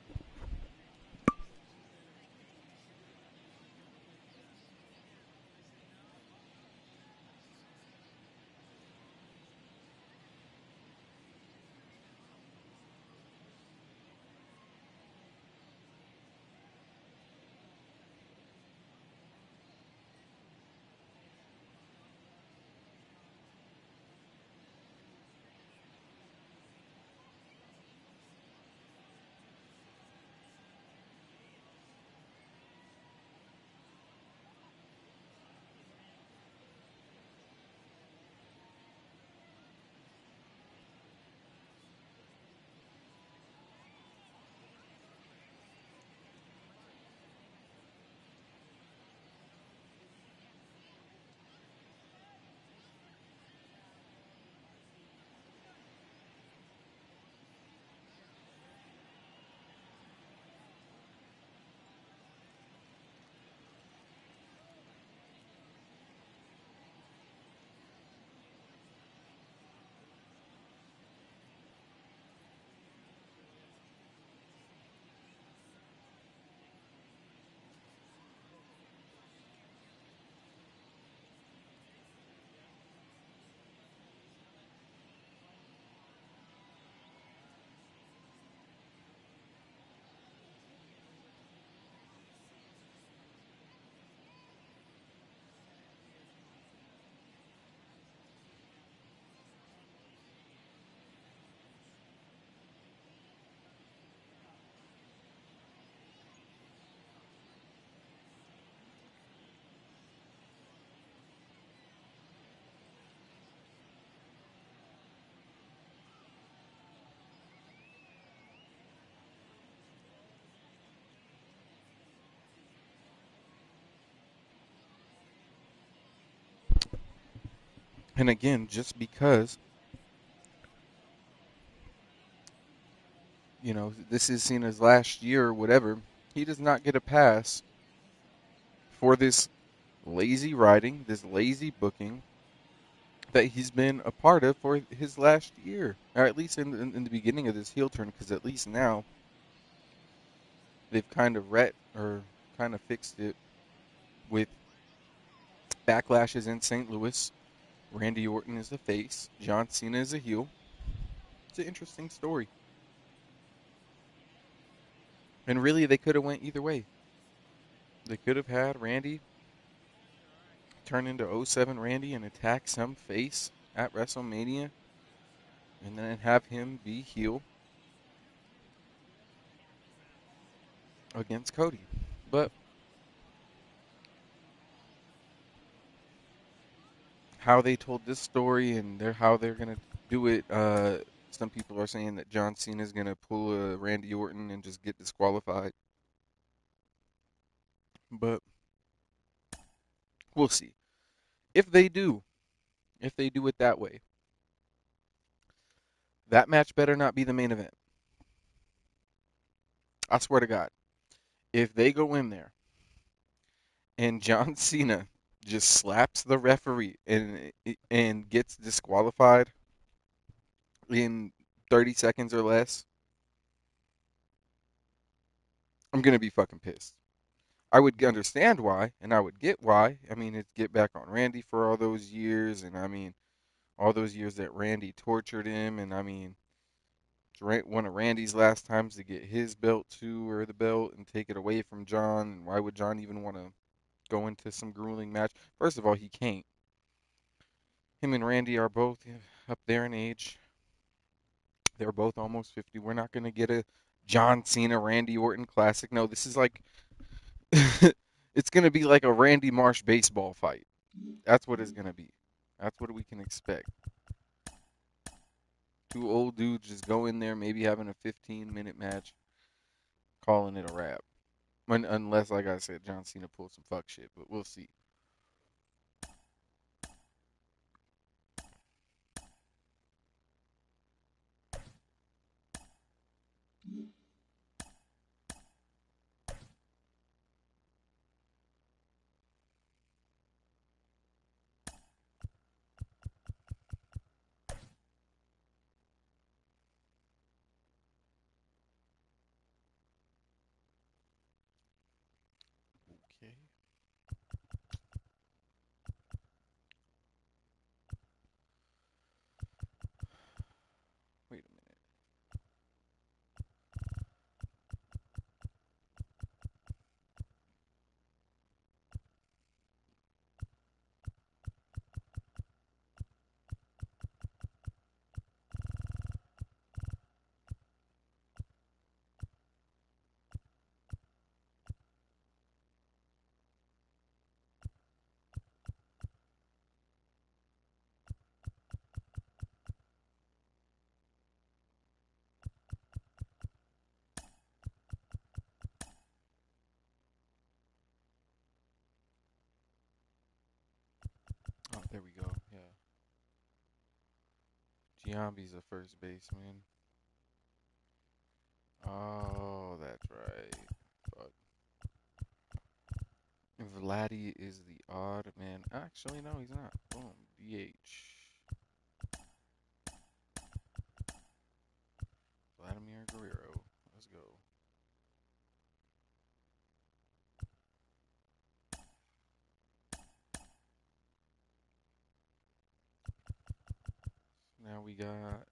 And again, just because, this is seen as last year or whatever, he does not get a pass for this lazy writing, this lazy booking that he's been a part of for his last year, or at least in the beginning of this heel turn, because at least now they've kind of or kind of fixed it with backlashes in St. Louis. Randy Orton is the face, John Cena is a heel. It's an interesting story, and really they could have went either way. They could have had Randy turn into '07 Randy and attack some face at WrestleMania, and then have him be heel against Cody. But how they told this story and how they're gonna do it. Some people are saying that John Cena is gonna pull a Randy Orton and just get disqualified, but we'll see. If they do, if they do it that way, that match better not be the main event. I swear to God, if they go in there and John Cena just slaps the referee and gets disqualified in 30 seconds or less, I'm gonna be fucking pissed. I would understand why, and I would get why. I mean, it's get back on Randy for all those years, and I mean, all those years that Randy tortured him, and I mean, it's one of Randy's last times to get his belt too, or the belt, and take it away from John. And why would John even want to go into some grueling match? First of all, he can't. Him and Randy are both up there in age. They're both almost 50. We're not going to get a John Cena Randy Orton classic. No, this is like it's going to be like a Randy Marsh baseball fight. That's what it's going to be. That's what we can expect. Two old dudes just go in there, maybe having a 15-minute match, calling it a wrap. Unless, like I said, John Cena pulls some fuck shit, but we'll see. Okay. Wait a minute. Oh, there we go. Yeah. Giambi's a first baseman. Oh, that's right. Fuck. Vladdy is the odd man. Actually, no, he's not. Boom. DH. Vladimir Guerrero. Let's go. Now we got.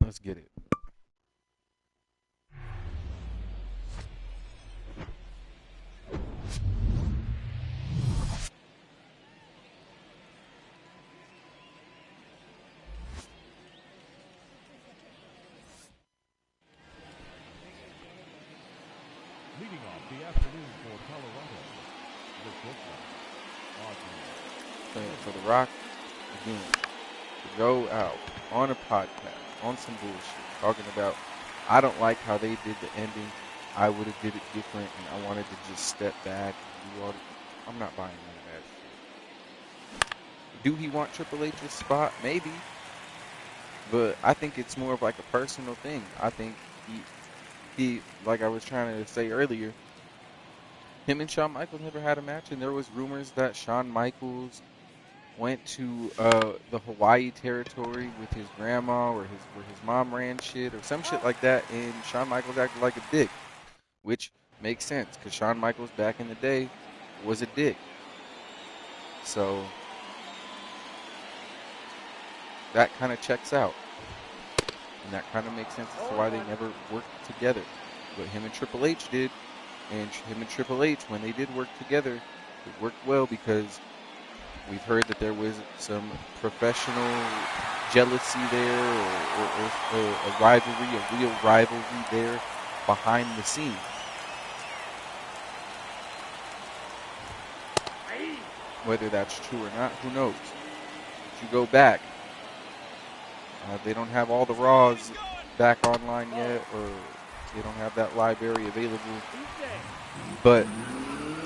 Let's get it. Leading off the afternoon for Colorado, the Brooklyn Playing for the Rock again. To go out on a podcast on some bullshit talking about I don't like how they did the ending. I would have did it different, and I wanted to just step back and do all. I'm not buying none of that shit. Do he want Triple H's spot? Maybe, but I think it's more of like a personal thing. I think he like I was trying to say earlier. Him and Shawn Michaels never had a match, and there was rumors that Shawn Michaels went to the Hawaii territory with his grandma or his where his mom ran shit or some shit like that, and Shawn Michaels acted like a dick, which makes sense because Shawn Michaels back in the day was a dick. So that kind of checks out, and that kind of makes sense as to why they never worked together. But him and Triple H did, and him and Triple H when they did work together, it worked well because we've heard that there was some professional jealousy there or a rivalry, a real rivalry there behind the scenes. Whether that's true or not, who knows? If you go back, they don't have all the Raws back online yet, or they don't have that library available. But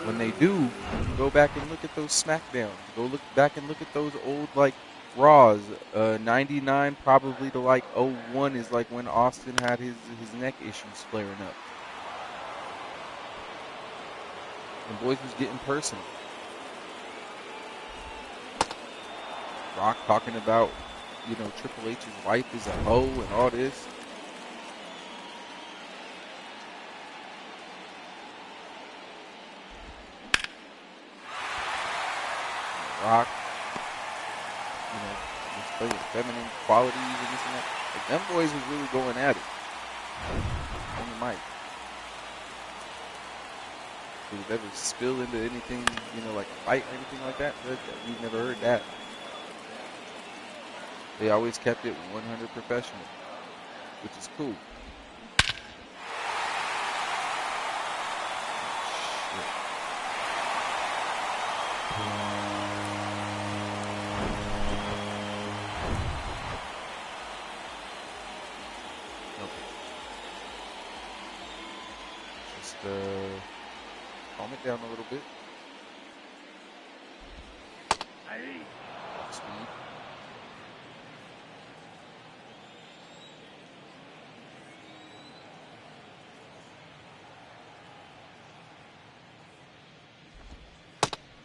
when they do, go back and look at those SmackDowns. Go look back and look at those old like Raws. 99 probably to like 01 is like when Austin had his neck issues flaring up. And boys was getting personal. Rock talking about, Triple H's wife is a hoe and all this. Rock, displaying feminine qualities and this and that. Like, them boys was really going at it on the mic. Did it ever spill into anything, like a fight or anything like that? We've never heard that. They always kept it 100 professional, which is cool. Just calm it down a little bit. Speed.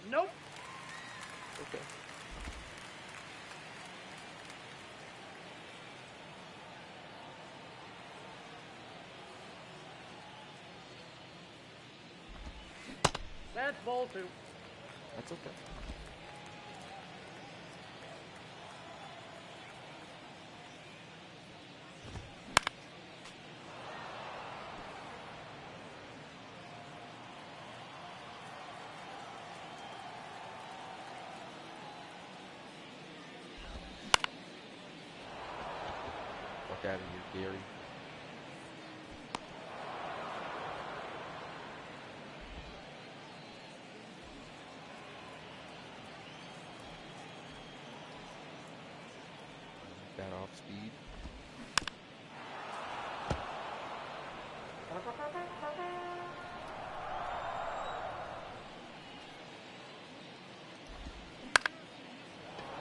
Nope. Okay. That's ball two. That's okay. Fuck out of here, Gary. That off speed.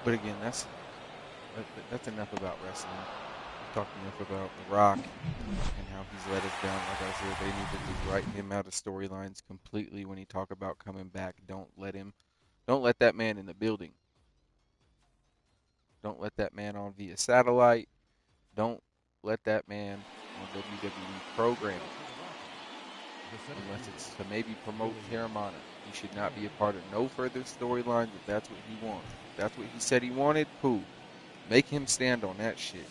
But again, that's enough about wrestling. We've talked enough about The Rock and how he's let us down. Like I said, they need to write him out of storylines completely when he talk about coming back. Don't let that man in the building. Don't let that man on via satellite. Don't let that man on WWE programming. Unless it's to maybe promote Terramana. He should not be a part of no further storylines if that's what he wants. If that's what he said he wanted, cool. Make him stand on that shit.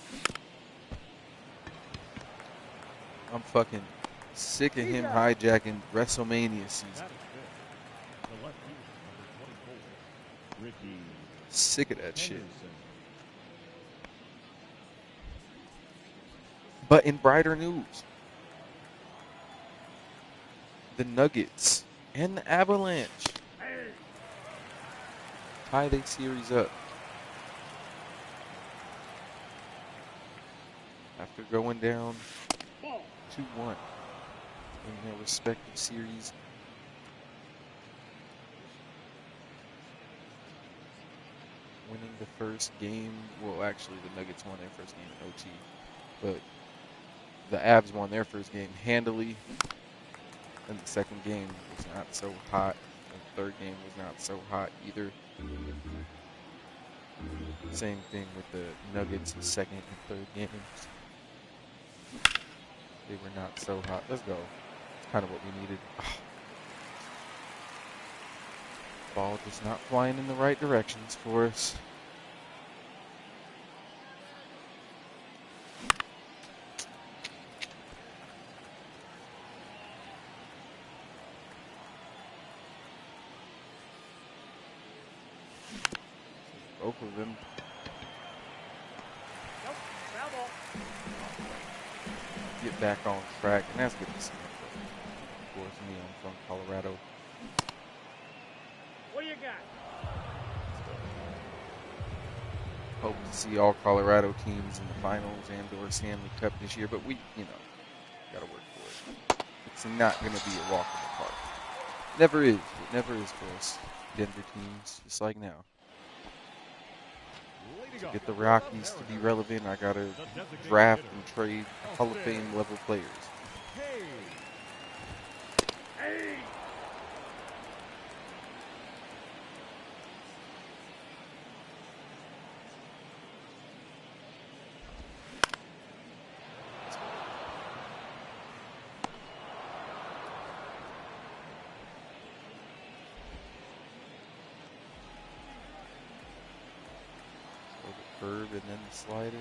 I'm fucking sick of He's him up. hijacking WrestleMania season. That is fifth. The left fielder, number 24, Ricky Sick of that shit. Henderson. But in brighter news, the Nuggets and the Avalanche tie their series up after going down 2-1 in their respective series. Winning the first game. Well, actually, the Nuggets won their first game in OT, but the Avs won their first game handily, and the second game was not so hot. The third game was not so hot either. Same thing with the Nuggets' second and third games. They were not so hot. Let's go. It's kind of what we needed. Ball just not flying in the right directions for us. Both of them. Nope. Foul ball. Get back on track, and that's good to see. Of course, me, I'm from Colorado. What do you got? Hope to see all Colorado teams in the finals and/or Stanley Cup this year, but we, gotta work for it. It's not gonna be a walk in the park. Never is. It never is for us Denver teams, just like now. To get the Rockies to be relevant, I gotta draft and trade Hall of Fame level players. Hey. Hey! So the curve and then the slider.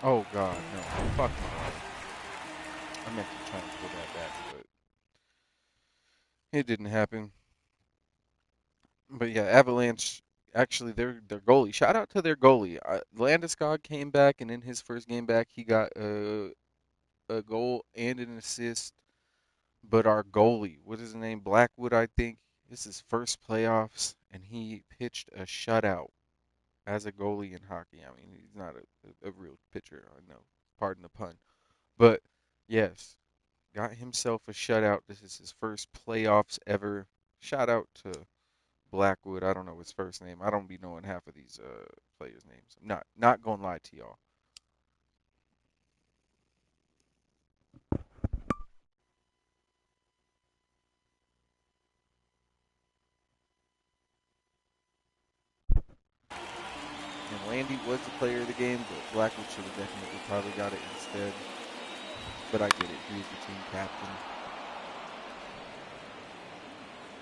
Oh God, no! Fuck no! I meant to try and pull that back, but it didn't happen. But yeah, Avalanche. Actually, their goalie. Shout out to their goalie. Landeskog came back, and in his first game back, he got a goal and an assist. But our goalie, what is his name? Blackwood, I think. This is his first playoffs, and he pitched a shutout as a goalie in hockey. I mean, he's not a real pitcher, I know. Pardon the pun. But yes, got himself a shutout. This is his first playoffs ever. Shout out to Blackwood. I don't know his first name. I don't be knowing half of these players' names. I'm not gonna lie to y'all. And Landy was the player of the game, but Blackwood should have definitely probably got it instead. But I get it. He was the team captain.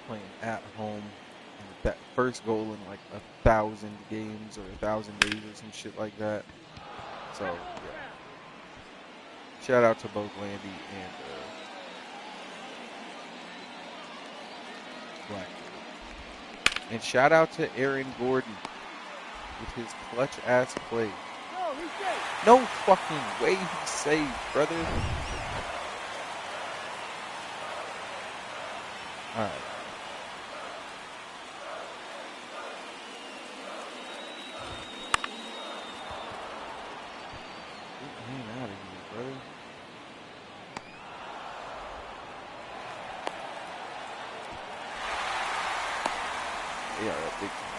Playing at home. And that first goal in like 1,000 games or 1,000 days or some shit like that. So, yeah. Shout out to both Landy and Blackwood. And shout out to Aaron Gordon with his clutch ass play. No, he's safe. No fucking way he saved, brother. Alright. Get him out of here, brother. They are a big time.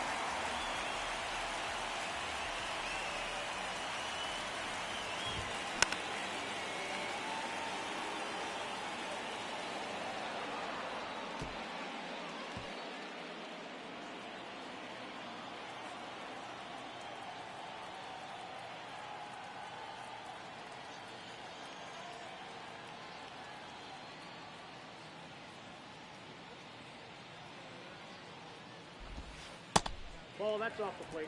Ball, that's off the plate.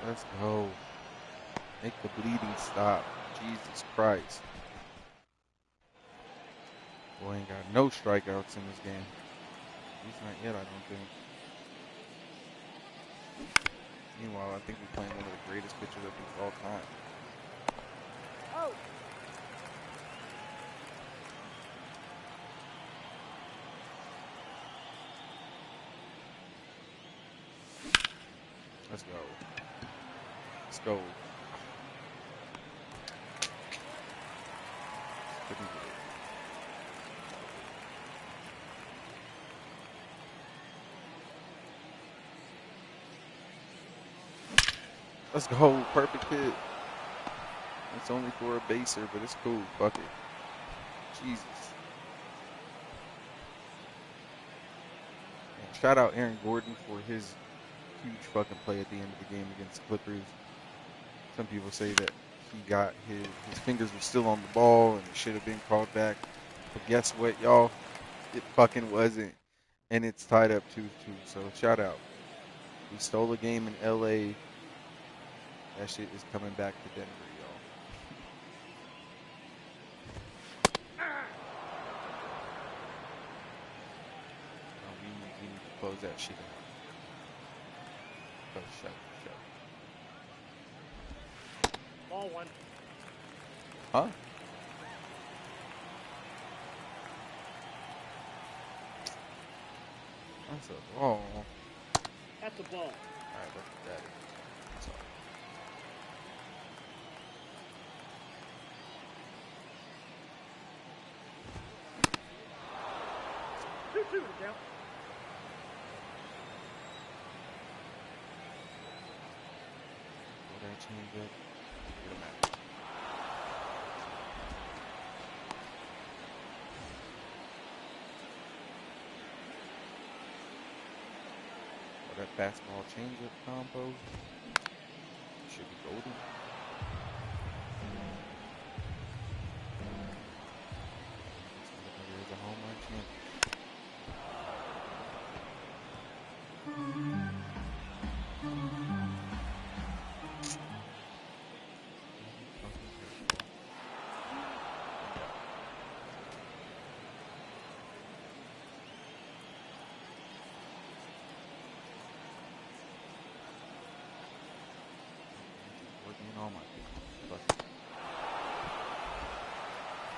Let's go. Make the bleeding stop. Jesus Christ. Boy ain't got no strikeouts in this game. At least not yet, I don't think. Meanwhile, I think we're playing one of the greatest pitchers of all time. Oh. Let's go. Let's go. Couldn't get it. Let's go. Perfect hit. It's only for a baser, but it's cool. Fuck it. Jesus. And shout out Aaron Gordon for his huge fucking play at the end of the game against the Clippers. Some people say that he got his fingers were still on the ball and it should have been called back. But guess what, y'all? It fucking wasn't. And it's tied up 2-2. So shout out. We stole a game in LA. That shit is coming back to Denver, y'all. We need to close that shit out. Oh, shut. Ball one. Huh? That's a ball. That's a ball. Alright, look at that. Sorry. 2-2 to count. Will that change up? Get him out. That fastball changeup combo should be golden. There's a home run champ. Working all my people.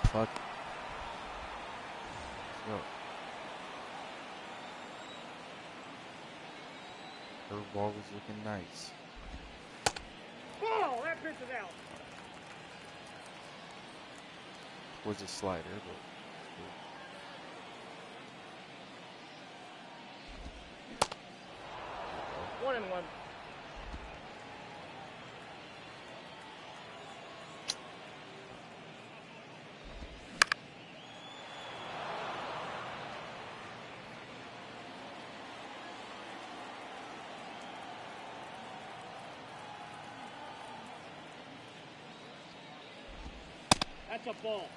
Fuck it. Let's go. Curveball is looking nice. Ball! That pitch is out. Was a slider, but 1-1. That's a ball.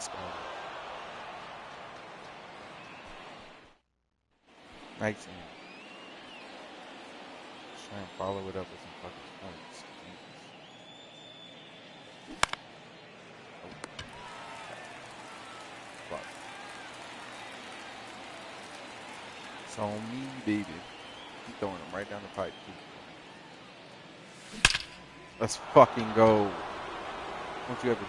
let's go. Nice aim. Just try and follow it up with some fucking points. Fuck. It's on me, baby. Keep throwing them right down the pipe, too. Let's fucking go. Don't you ever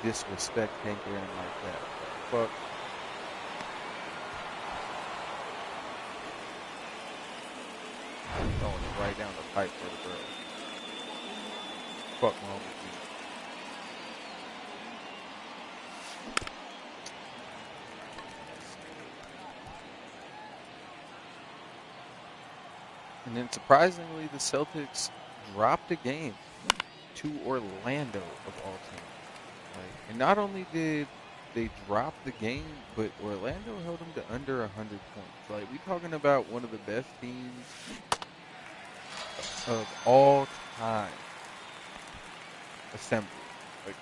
disrespect Hank Aaron like that. fuck? Throwing it right down the pipe for the girl. Fuck wrong with you? And then surprisingly, the Celtics dropped a game to Orlando of all teams. Like, and not only did they drop the game, but Orlando held them to under 100 points. Like, we talking about one of the best teams of all time assembled. Like,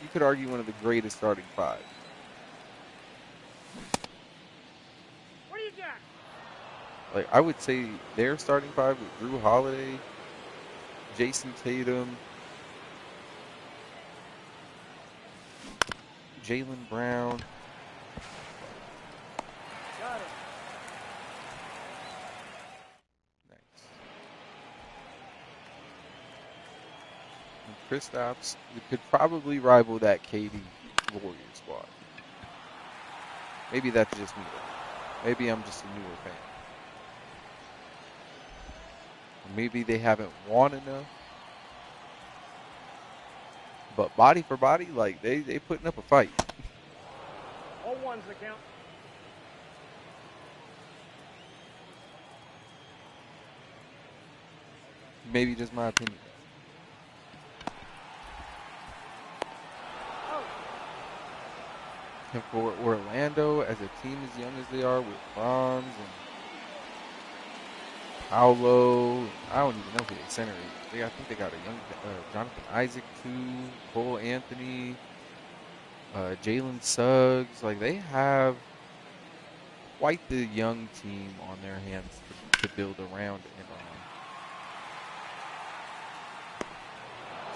you could argue one of the greatest starting five. What do you got? Like, I would say their starting five with Drew Holiday, Jason Tatum, Jaylen Brown. Got it. Nice. And Kristaps could probably rival that KD Warriors squad. Maybe that's just me, though. Maybe I'm just a newer fan. Or maybe they haven't won enough. But body for body, like, they putting up a fight. All ones the count. Maybe just my opinion. Oh, And for Orlando, as a team as young as they are, with Franz and Paolo, I don't even know who their center is. I think they got a young Jonathan Isaac too, Cole Anthony, Jalen Suggs. Like, they have quite the young team on their hands to build around and on.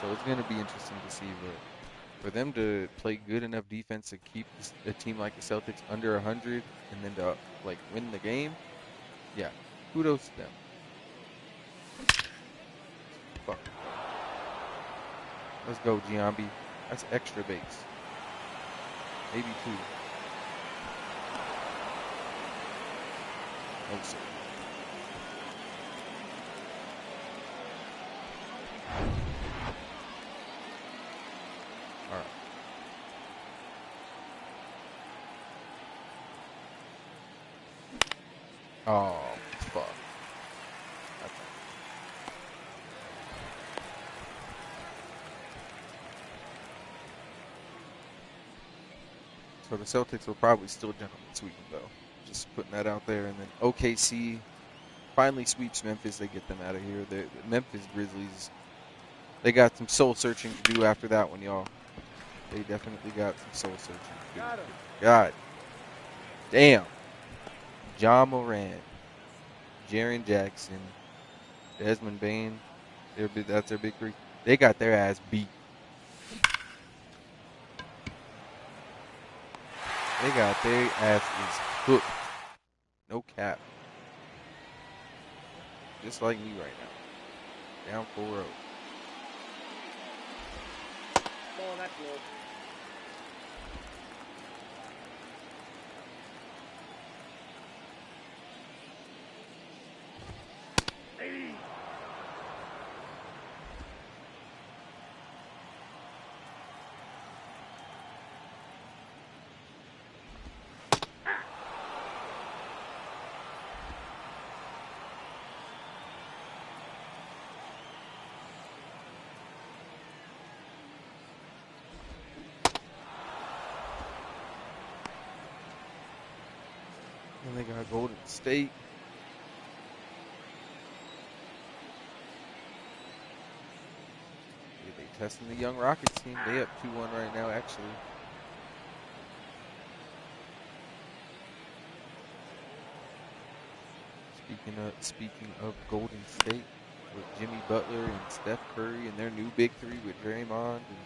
So it's going to be interesting to see, but for them to play good enough defense to keep a team like the Celtics under 100 and then to like win the game, yeah, kudos to them. Fuck. Let's go, Giambi. That's extra base. Maybe two. No, sir. All right. Oh, fuck. Okay. So the Celtics will probably still gentlemen sweep them, though. Just putting that out there. And then OKC finally sweeps Memphis. They get them out of here. The Memphis Grizzlies, they got some soul searching to do after that one, y'all. They definitely got some soul searching to do. got him. God damn. John Moran, Jaren Jackson, Desmond Bain, that's their big three. They got their ass beat. They got their asses cooked. No cap. Just like me right now. Down 4-0. Oh, that's low. Hey. And they got Golden State. Yeah, they testing the young Rockets team. They up 2-1 right now, actually. Speaking of Golden State, with Jimmy Butler and Steph Curry and their new big three with Draymond and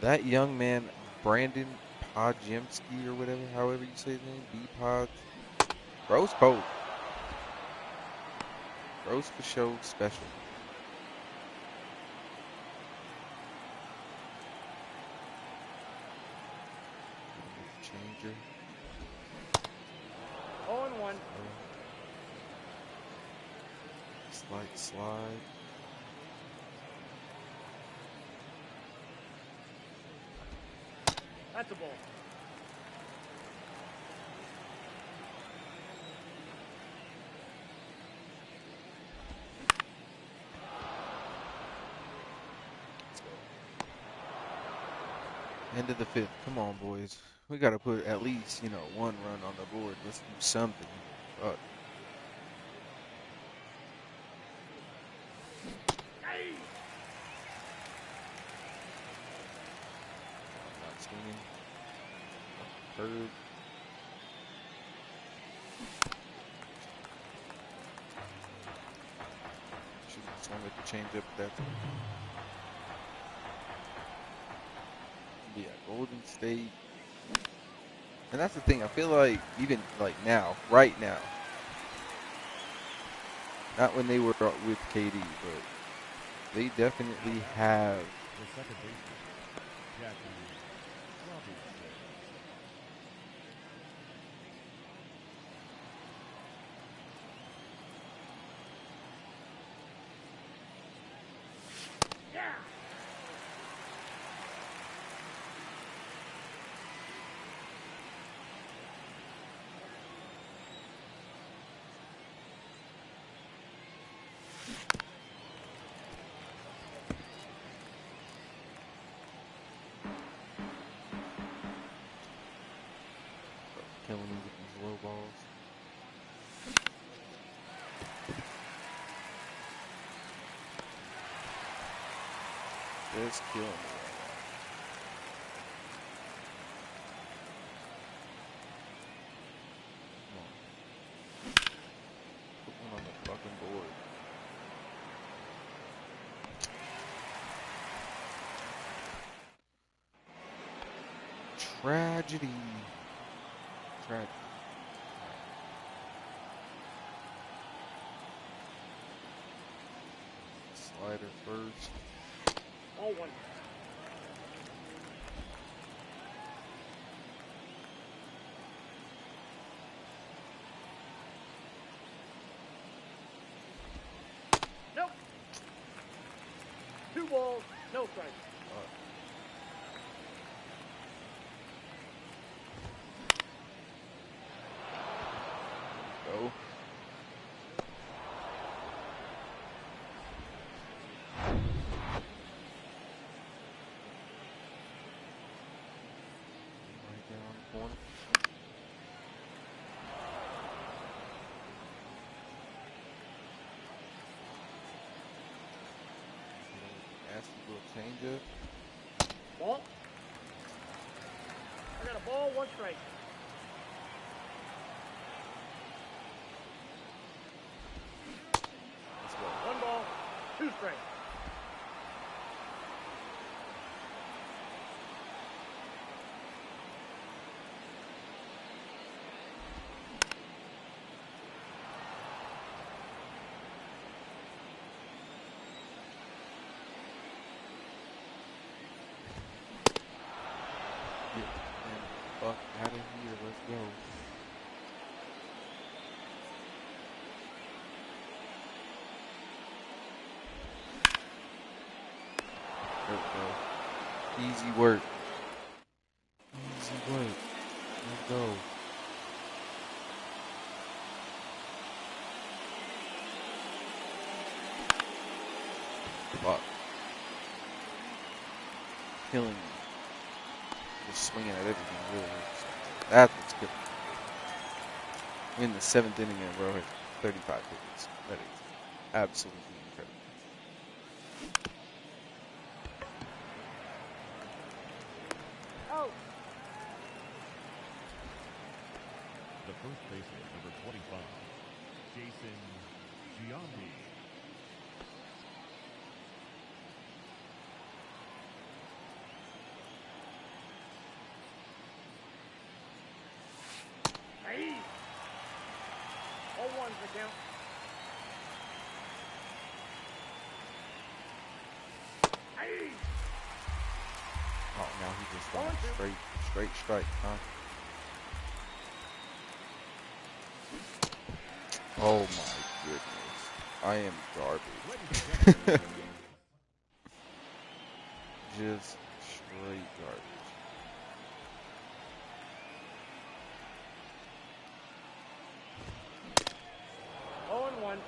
that young man Brandon Podjemski or whatever, however you say his name, B-Pod. Bro's cold. Bro's for show special. Slight slide. That's a ball. Let's go. End of the fifth. Come on, boys. We got to put at least, one run on the board. Let's do something. Fuck. Not swinging. Curve. Should have swung at the changeup at that time. Yeah, Golden State. And that's the thing. I feel like even like now, right now, not when they were with KD, but they definitely have The second baseman, Jackie Robinson. Yeah. killing me with these low balls. Just killing me right now. Come on. Put one on the fucking board. Tragedy. Tragedy. Slider first. Ball one. Nope. 2 balls, no strikes. Go. Right there on the corner. Nasty little changeup. Ball. I got a ball, 1 strike. Let's go. 1 ball, 2 strikes. Get the fuck out of here. Let's go. There we go. Easy work. Easy work. Let's go. Fuck. Killing me. Just swinging at everything, really. That's what's killing me. In the 7th inning in a row, hit 35 pitches. That is absolutely incredible. Out. The first baseman, number 25, Jason Giambi. Hey. 0-1's the count. Hey. Oh, now he just One, two. straight strike, huh? Oh my goodness. I am Ladies and gentlemen, garbage. Just straight garbage. 0-1.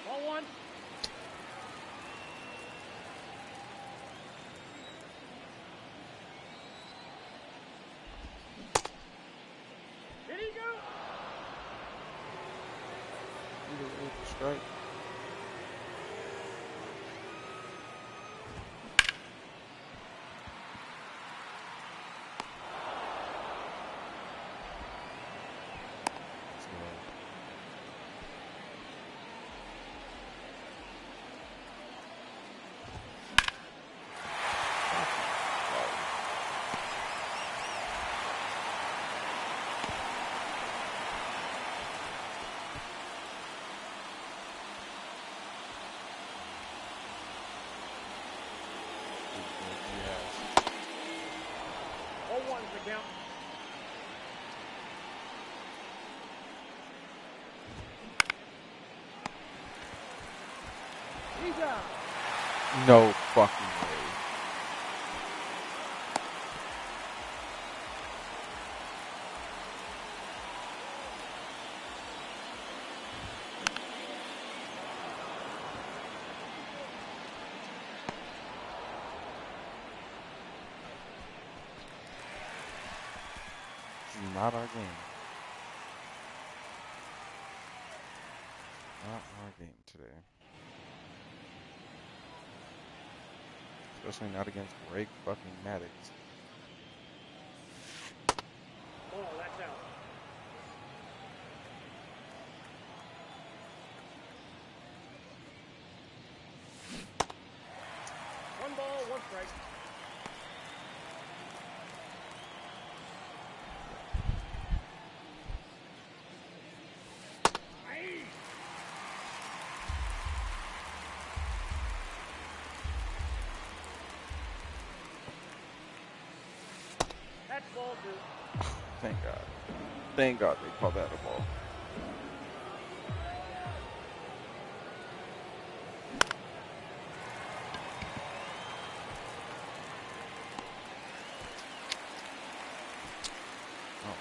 Ball one. Did he go? Strike. Yes. 0-1's the count. He's out. No fucking way. This is not our game. Not our game today. Especially not against Greg fucking Maddox. Ball, that's out. One ball, one strike. Aye. That's ball two. Thank God. Thank God they called that a ball. Oh,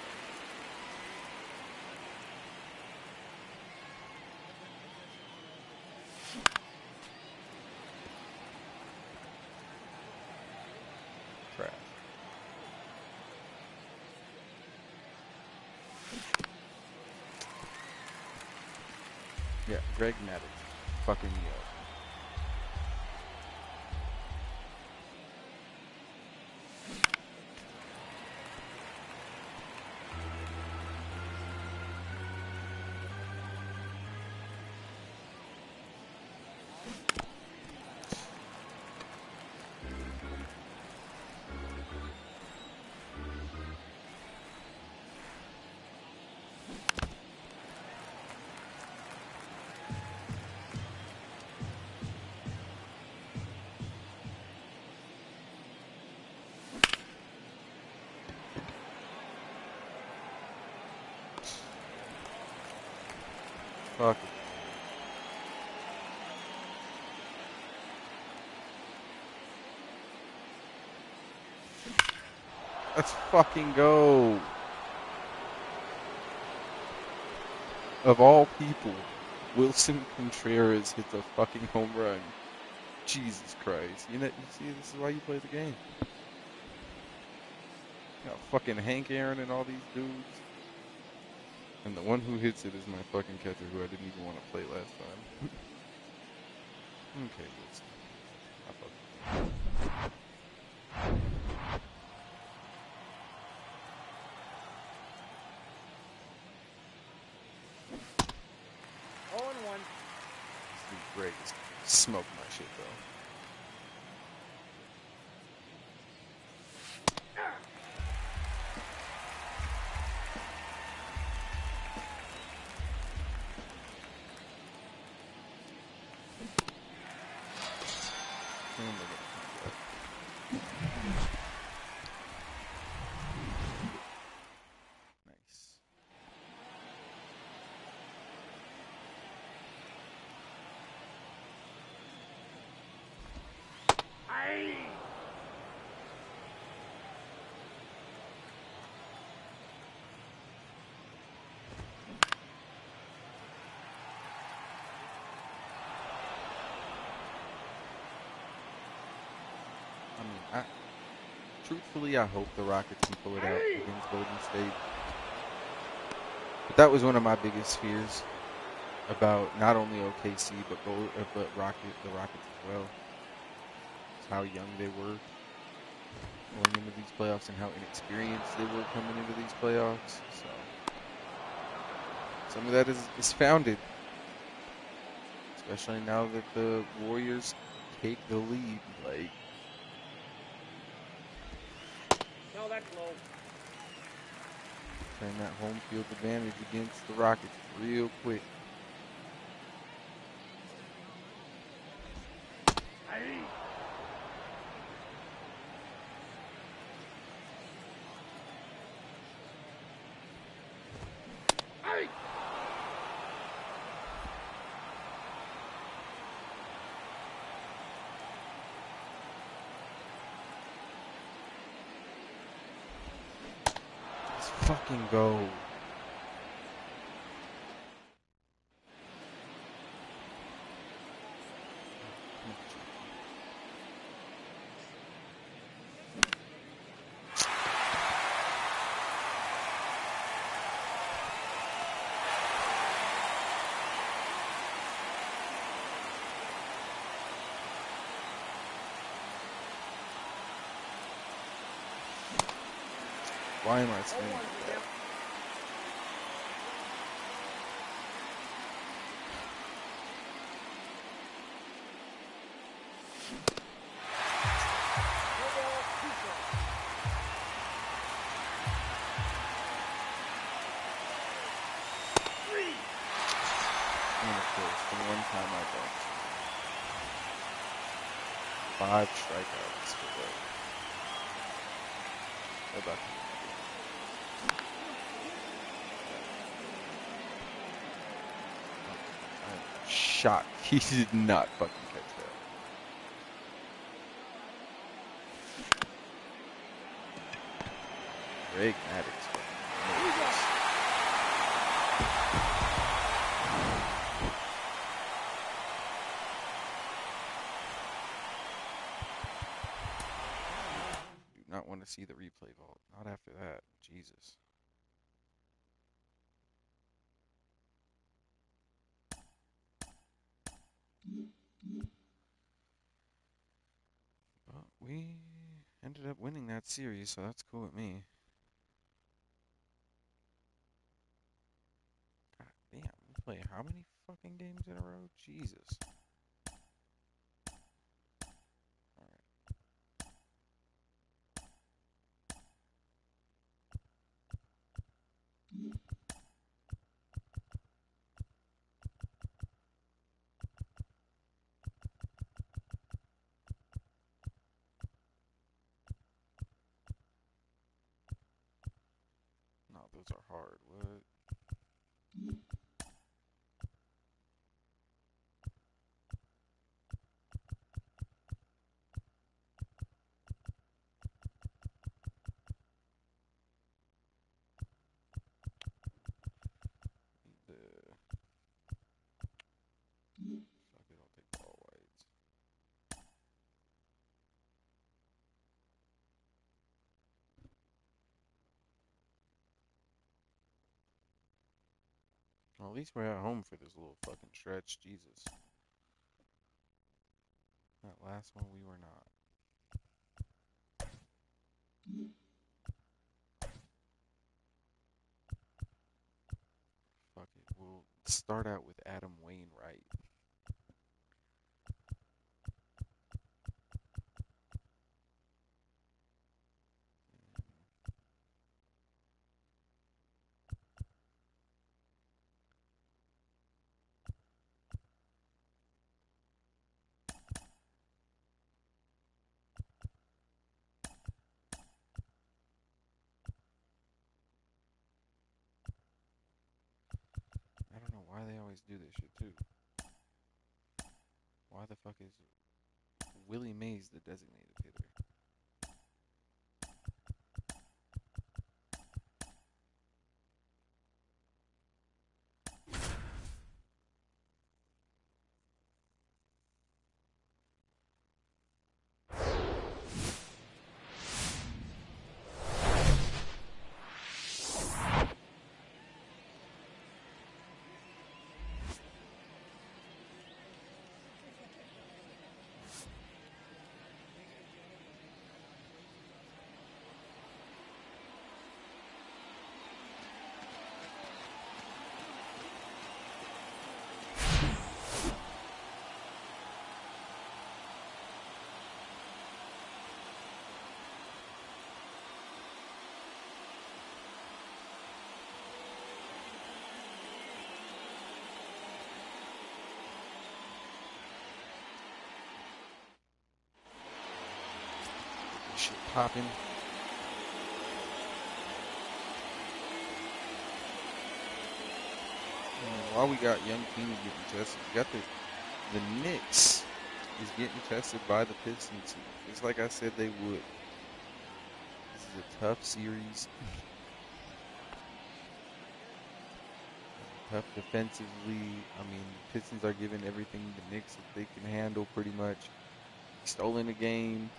trash. Yeah, Greg Maddox. Fucking me up. Fuck it. Let's fucking go. Of all people, Wilson Contreras hits a fucking home run. Jesus Christ. You see, this is why you play the game. You got fucking Hank Aaron and all these dudes. And the one who hits it is my fucking catcher who I didn't even want to play last time. Okay, Wilson. I fuck with Oh and 1. this dude Greg is smoking my shit though. And they're gonna come back. Nice. I mean, truthfully, I hope the Rockets can pull it out against Golden State. But that was one of my biggest fears about not only OKC but the Rockets as well. It's how young they were going into these playoffs and how inexperienced they were coming into these playoffs. So some of that is founded, especially now that the Warriors take the lead. Like, No, that's low. turn that home field advantage against the Rockets real quick. Let's fucking go. Why am I saying that? And of course, the one time I don't. 5 strikeouts for the. They're about to win the game. I'm shocked he did not fucking catch that. Greg Maddox fucking made this. Do not want to see the replay vault. Not after that. Jesus. But we ended up winning that series, so that's cool with me. God damn, we play how many fucking games in a row? Jesus. Alright. No, those are hard. What? The fuck it, I'll take ball whites. Well, at least we're at home for this little fucking stretch. Jesus. That last one we were not. Fuck it. We'll start out with Adam Wainwright. always do this shit too. Why the fuck is Willie Mays the designated hitter? Shit popping. While we got Young King getting tested, we got the Knicks is getting tested by the Pistons. Just like I said they would. This is a tough series. Tough defensively. I mean, Pistons are giving everything the Knicks that they can handle pretty much. Stolen the game.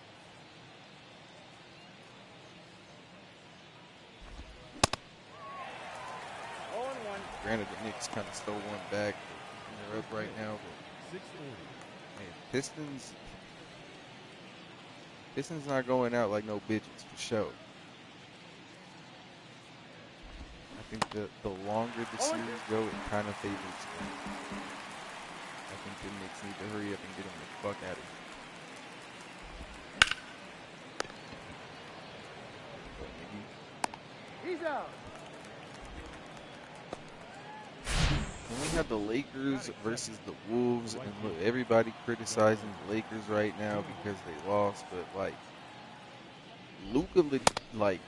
Granted, the Knicks kind of stole one back. They're up right now. But, man, Pistons not going out like no bitches, for sure. I think the longer the series go, it kind of favors them. I think the Knicks need to hurry up and get them the fuck out of here. He's out. And we have the Lakers versus the Wolves, and look, everybody criticizing the Lakers right now because they lost, but like Luka, like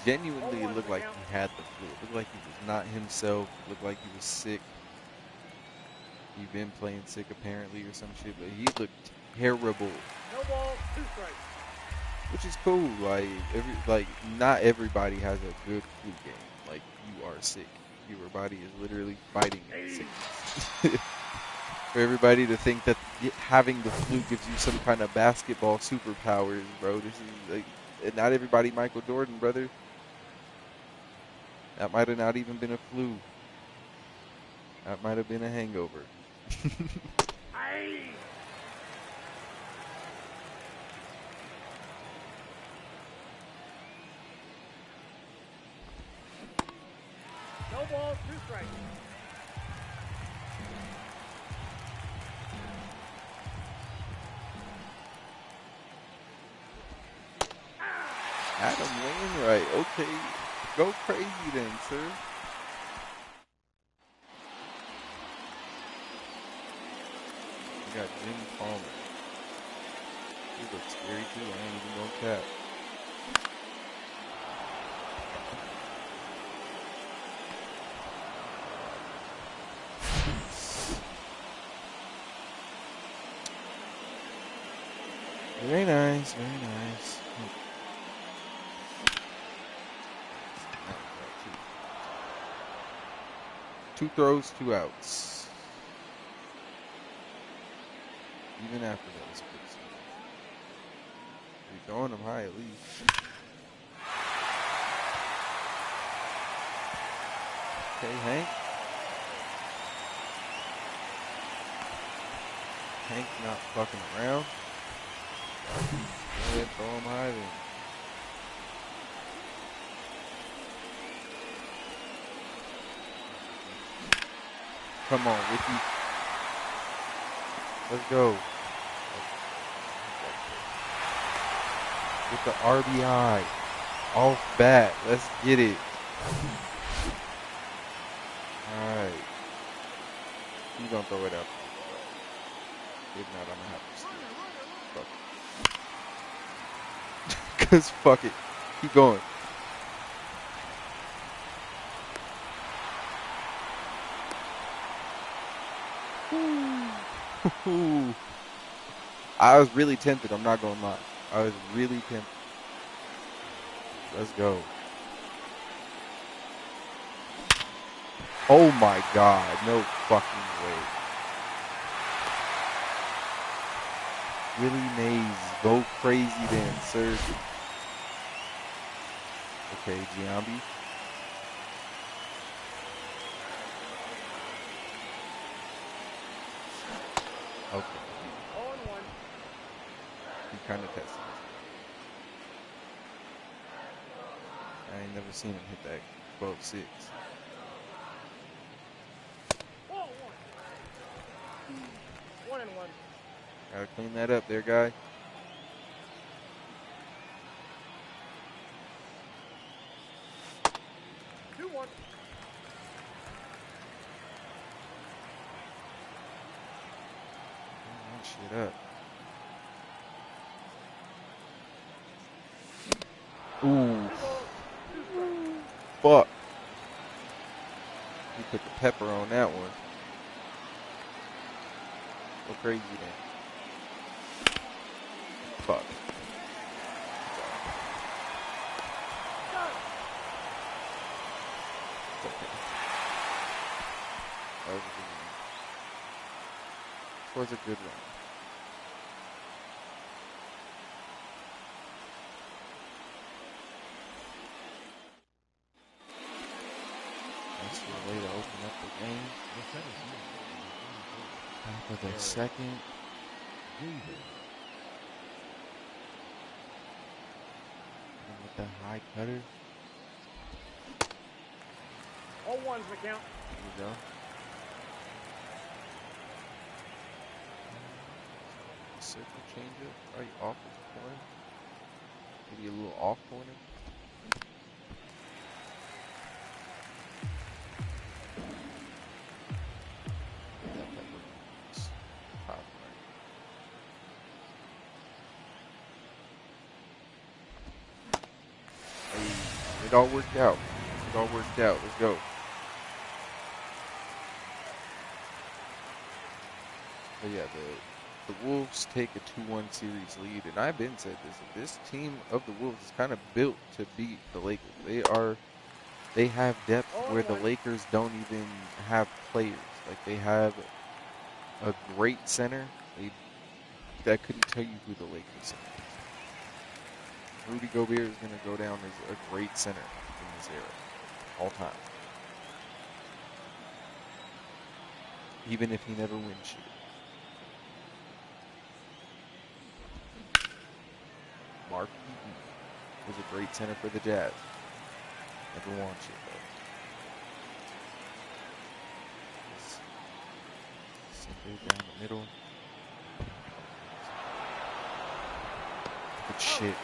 genuinely, it looked like he had the flu. It looked like he was not himself. It looked like he was sick. He'd been playing sick apparently or some shit, but he looked terrible. No ball, 2 strikes. Which is cool. Like not everybody has a good flu game. Like you are sick. Your body is literally fighting sickness. For everybody to think that having the flu gives you some kind of basketball superpowers, bro. This is like, not everybody Michael Jordan, brother. That might have not even been a flu. That might have been a hangover. No ball, 2 strikes. Adam Wainwright, okay. Go crazy then, sir. We got Jim Palmer. He looks scary too. I ain't even gonna cap. Very nice, very nice. Two throws, 2 outs. Even after that was fixed. You're throwing them high at least. Okay, Hank. Hank not fucking around. Go ahead, throw him high then. Come on, Ricky. Let's go. With the RBI. Off bat. Let's get it. Alright. He's gonna throw it out. If not, I'm gonna have to steal it. Fuck it. Cause fuck it. Keep going. Ooh. I was really tempted. I'm not gonna lie. I was really tempted. Let's go. Oh my God. No fucking way. Willie Mays. Go crazy then, sir. Okay, Giambi. Okay. 0-1. He kind of tested us. I ain't never seen him hit that 12-6. 1-1. 1-1. Gotta clean that up there, guy. Two one. Clean that shit up. Ooh. Fuck. He put the pepper on that one. Go crazy then. Fuck. It's okay. That was a good one. This was a good one. Nice little way to open up the game. The set is here. Top of the second. Davis. And with the high cutter. 0-1's the count. There we go. Circle changeup right off of the corner. Maybe a little off corner. That pepper is top right. Hey, it all worked out. It all worked out. Let's go. But yeah, the Wolves take a 2-1 series lead, and I've been said this team of the Wolves is kind of built to beat the Lakers. They have depth where the Lakers don't even have players. Like, they have a great center. I couldn't tell you who the Lakers center is. Rudy Gobert is going to go down as a great center in this era, all time. Even if he never wins shit. Mark Eaton was a great center for the Jazz. Never won shit, though. Center down the middle. Good shit.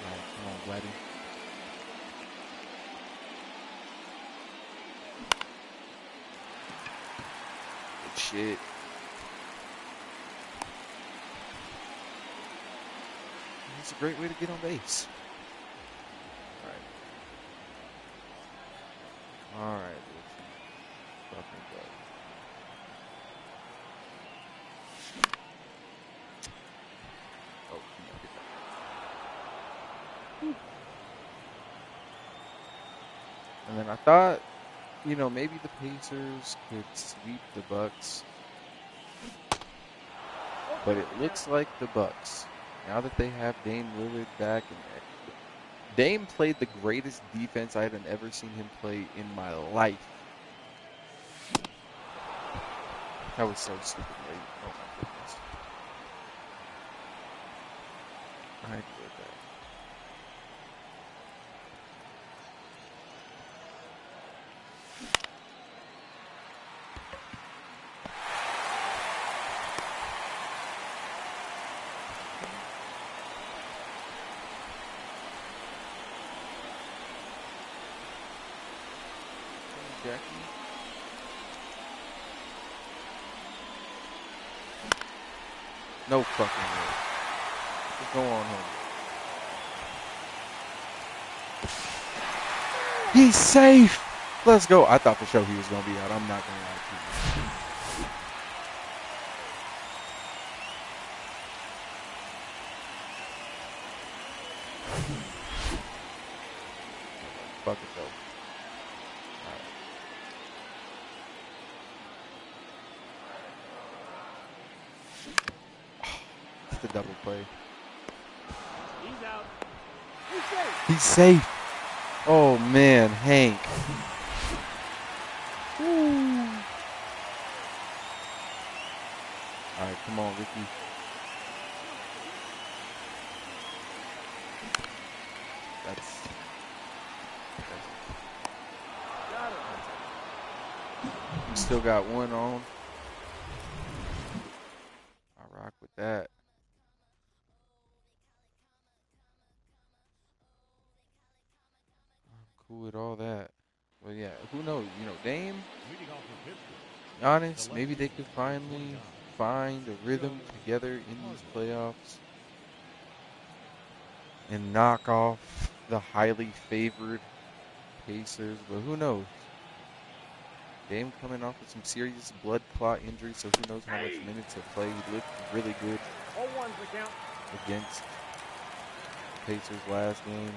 All right, come on, Vladdy. Good shit. It's a great way to get on base. All right. Fucking go. Oh, and then I thought, maybe the Pacers could sweep the Bucks, but it looks like the Bucks, now that they have Dame Lillard back, and Dame played the greatest defense I had ever seen him play in my life. That was so stupid, right? Oh my goodness. I did that. Jackie? No fucking way. What's going on here? He's safe! Let's go. I thought for sure he was gonna be out. I'm not gonna lie to you. Fuck it though. All right. It's the double play. He's out. He's safe. He's safe. Oh man, Hank. Woo. All right, come on, Ricky. That's Got it. we still got one on. I rock with that. I'm cool with all that. Well, yeah, who knows? You know, Dame, Leading off for Pittsburgh, Giannis, the maybe they lefty, could number finally 29. find a rhythm Joe together in these Harden. playoffs and knock off the highly favored Pacers. But who knows? Dame coming off with some serious blood clot injury, so who knows how much minutes he'll play. He looked really good 0-1's the count. against the Pacers last game.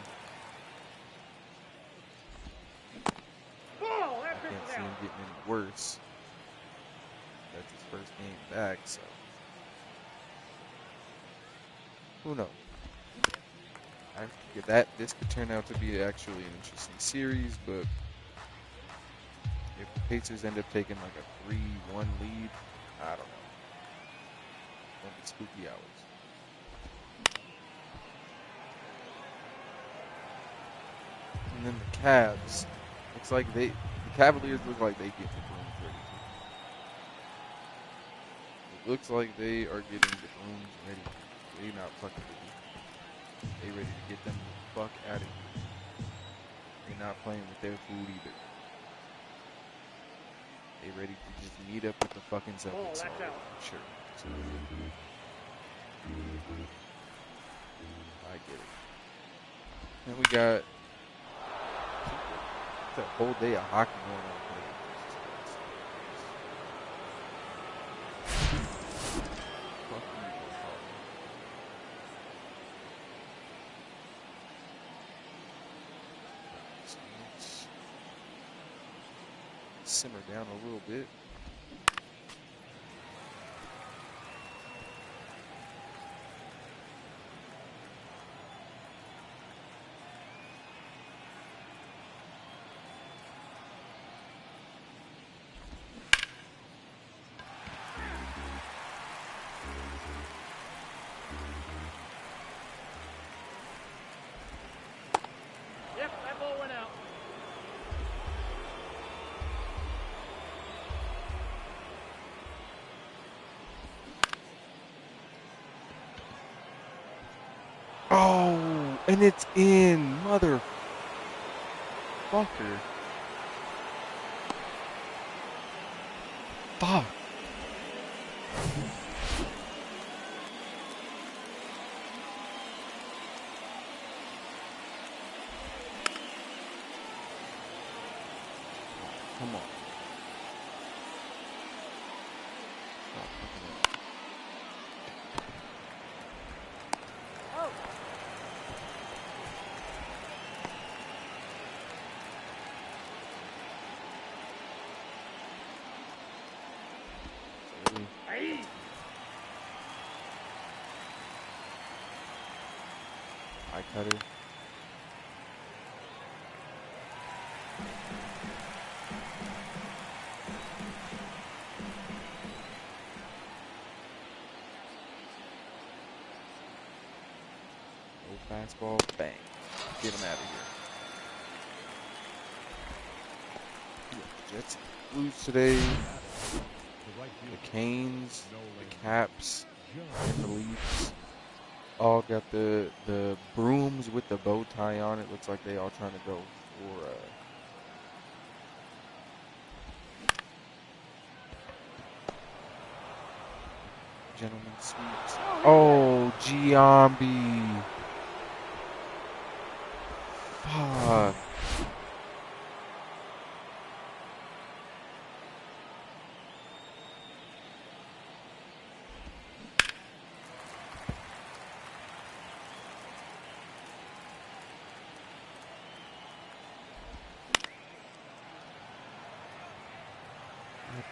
Ball. I That pitch can't is see him out. getting any worse. That's his first game back, so who knows? This could turn out to be actually an interesting series, but if the Pacers end up taking like a 3-1 lead, I don't know. Gonna be spooky hours. And then the Cavs, looks like the Cavaliers look like they get the brooms ready. It looks like they are getting the brooms ready. They not fucking with it. They ready to get them the fuck out of here. They're not playing with their food either. They ready to just meet up with the fucking Ball. Celtics That's already. out. Sure. So, I get it. Then we got a whole day of hockey going on today. Fuck you, so let's simmer down a little bit. Yep, that ball went out. Oh, and it's in, motherfucker. Fuck. Come on. Stop fucking up. Oh. Really? Hey. Eye cutter. No fastball. Bang. Get him out of here. Yeah, Jets lose today. The right The fielder, Canes, no the lane. Caps, Joe and the Leafs all got the brooms with the bow tie on it. Looks like they all trying to go for gentleman's sweeps. Oh, Giambi. Fuck.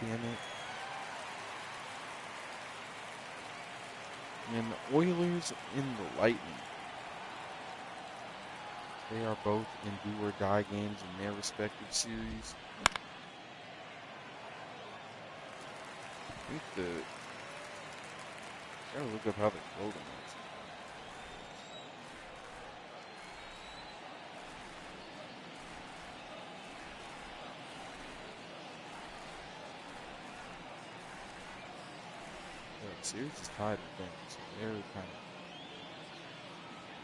Damn it. And the Oilers and the Lightning. They are both in do or die games in their respective series. I think gotta look up how the Golden Knights. The series is tied with them, so they're kind of,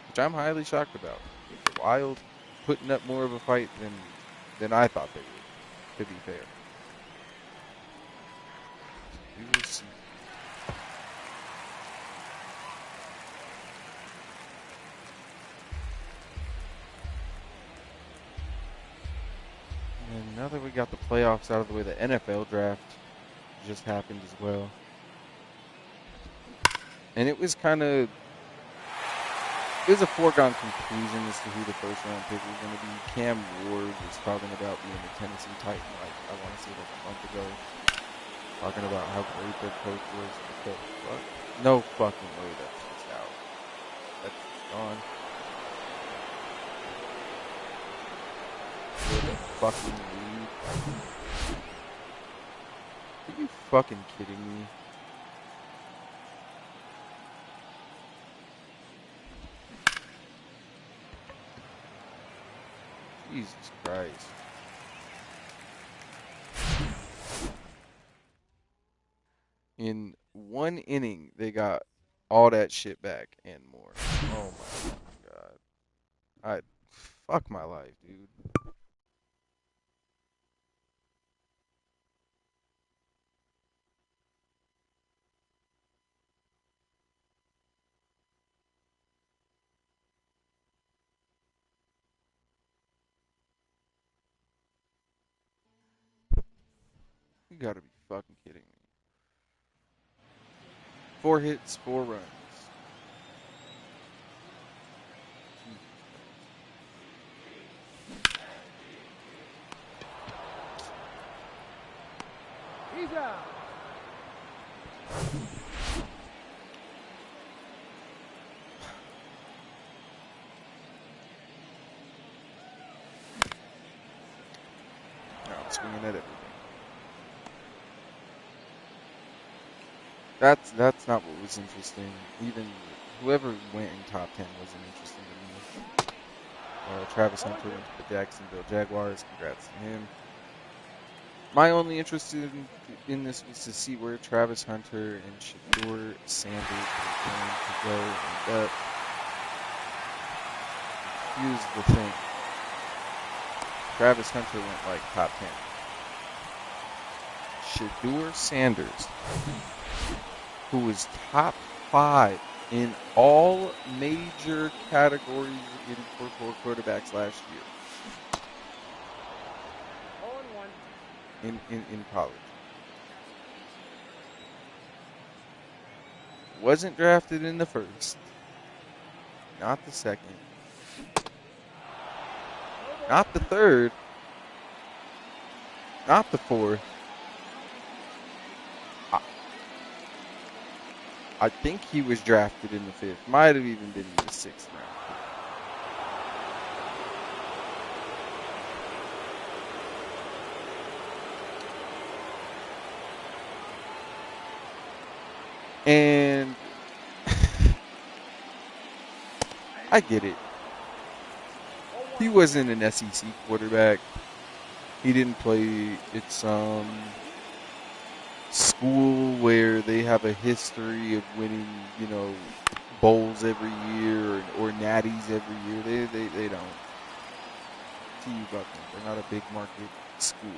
which I'm highly shocked about. The Wild putting up more of a fight than I thought they would, to be fair. We will see. And now that we got the playoffs out of the way, the NFL draft just happened as well. And it was a foregone conclusion as to who the first round pick was going to be. Cam Ward was talking about being a Tennessee Titan, like I want to say like a month ago. Talking about how great their coach was. What the fuck? No fucking way that's just out. That's gone. For the fucking league. Are you fucking kidding me? Jesus Christ. In one inning, they got all that shit back and more. Oh my god. I fuck my life, dude. You gotta be fucking kidding me. 4 hits, 4 runs. He's out. No, I'm swinging at everything. That's not what was interesting. Even whoever went in top 10 wasn't interesting to me. Travis Hunter went to the Jacksonville Jaguars. Congrats to him. My only interest in this was to see where Travis Hunter and Shedeur Sanders were going to go. And here's the thing. Travis Hunter went like top 10. Shedeur Sanders, who was top 5 in all major categories for quarterbacks last year. 0-1. In college. Wasn't drafted in the first, not the second, not the third, not the fourth. I think he was drafted in the fifth. Might have even been in the sixth round. And I get it. He wasn't an SEC quarterback. He didn't play at some school where they have a history of winning, bowls every year or natties every year. They don't. TU Buckner, they're not a big market school.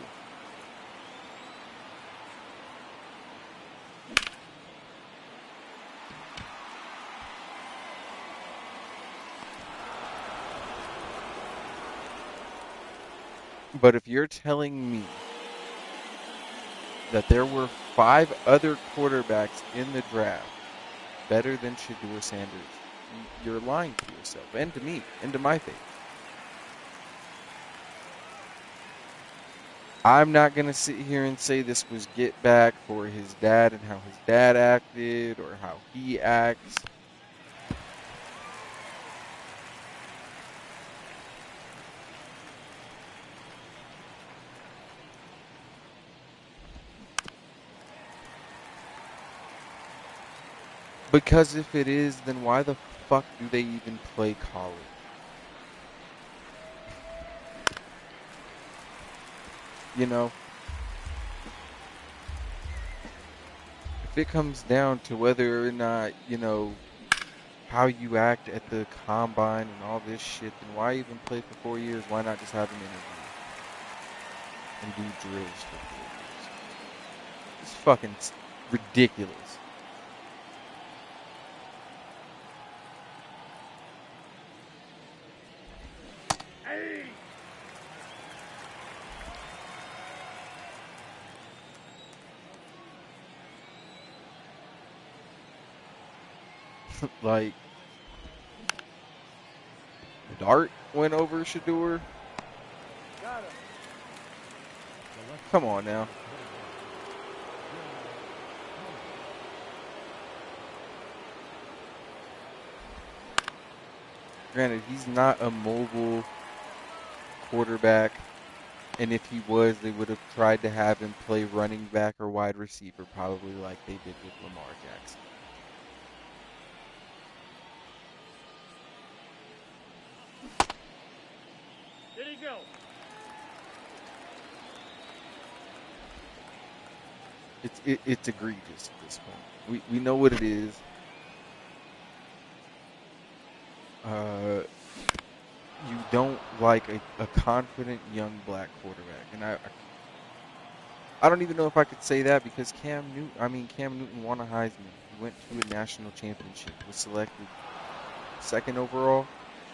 But if you're telling me that there were 5 other quarterbacks in the draft better than Shedeur Sanders, you're lying to yourself and to me and to my face. I'm not going to sit here and say this was get back for his dad and how his dad acted or how he acts. Because if it is, then why the fuck do they even play college? You know, if it comes down to whether or not, how you act at the combine and all this shit, then why even play for 4 years? Why not just have an interview and do drills for 4 years? It's fucking ridiculous. Hey! Like, Dart went over Shador. Got him. The left Come on now. Granted, he's not a mobile quarterback, and if he was, they would have tried to have him play running back or wide receiver, probably like they did with Lamar Jackson. Did he go? It's egregious at this point. We know what it is. You don't like a confident young black quarterback, and I don't even know if I could say that because Cam Newton won a Heisman. He went to a national championship. Was selected second overall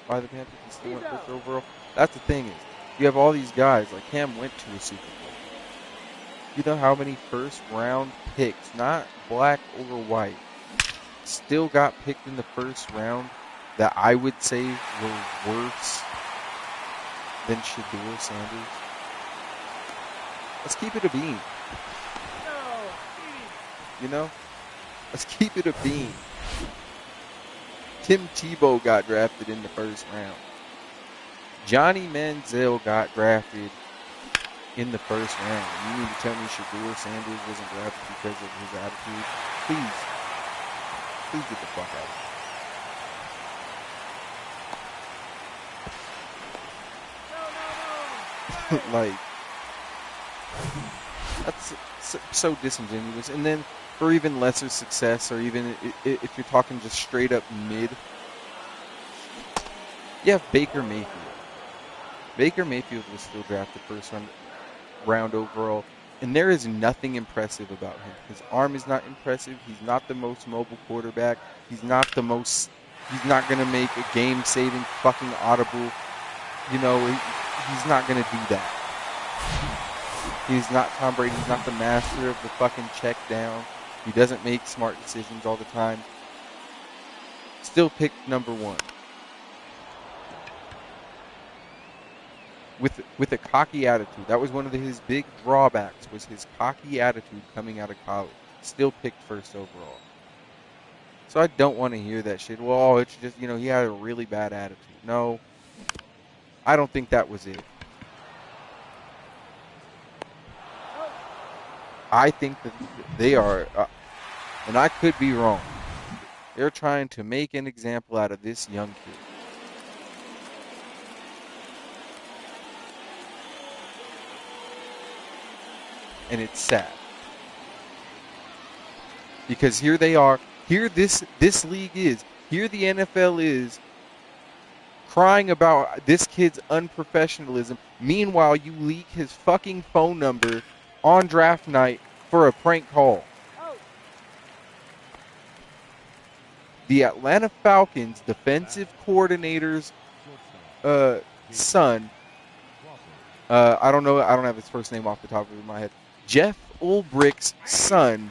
by the Panthers. He still went first overall. That's the thing is, you have all these guys like Cam went to a Super Bowl. You know how many first round picks, not black or white, still got picked in the first round that I would say were worse than Shador Sanders? Let's keep it a bean. No! You know? Let's keep it a bean. Tim Tebow got drafted in the first round. Johnny Manziel got drafted in the first round. You mean to tell me Shador Sanders wasn't drafted because of his attitude? Please get the fuck out of here. No! Like, that's so disingenuous. And then for even lesser success, or even if you're talking just straight up mid, you have Baker Mayfield. Baker Mayfield was still drafted first round overall, and there is nothing impressive about him. His arm is not impressive. He's not the most mobile quarterback. He's not going to make a game-saving fucking audible. He's not going to do that. He's not Tom Brady. He's not the master of the fucking check down. He doesn't make smart decisions all the time. Still picked number one. With a cocky attitude. That was one of his big drawbacks, was his cocky attitude coming out of college. Still picked first overall. So I don't want to hear that shit. Well, it's just, he had a really bad attitude. No, I don't think that was it. I think that they are, and I could be wrong, they're trying to make an example out of this young kid. And it's sad. Because here they are, here this league is, here the NFL is crying about this kid's unprofessionalism. Meanwhile, you leak his fucking phone number on draft night for a prank call. The Atlanta Falcons defensive coordinator's son, I don't know, I don't have his first name off the top of my head. Jeff Ulbricht's son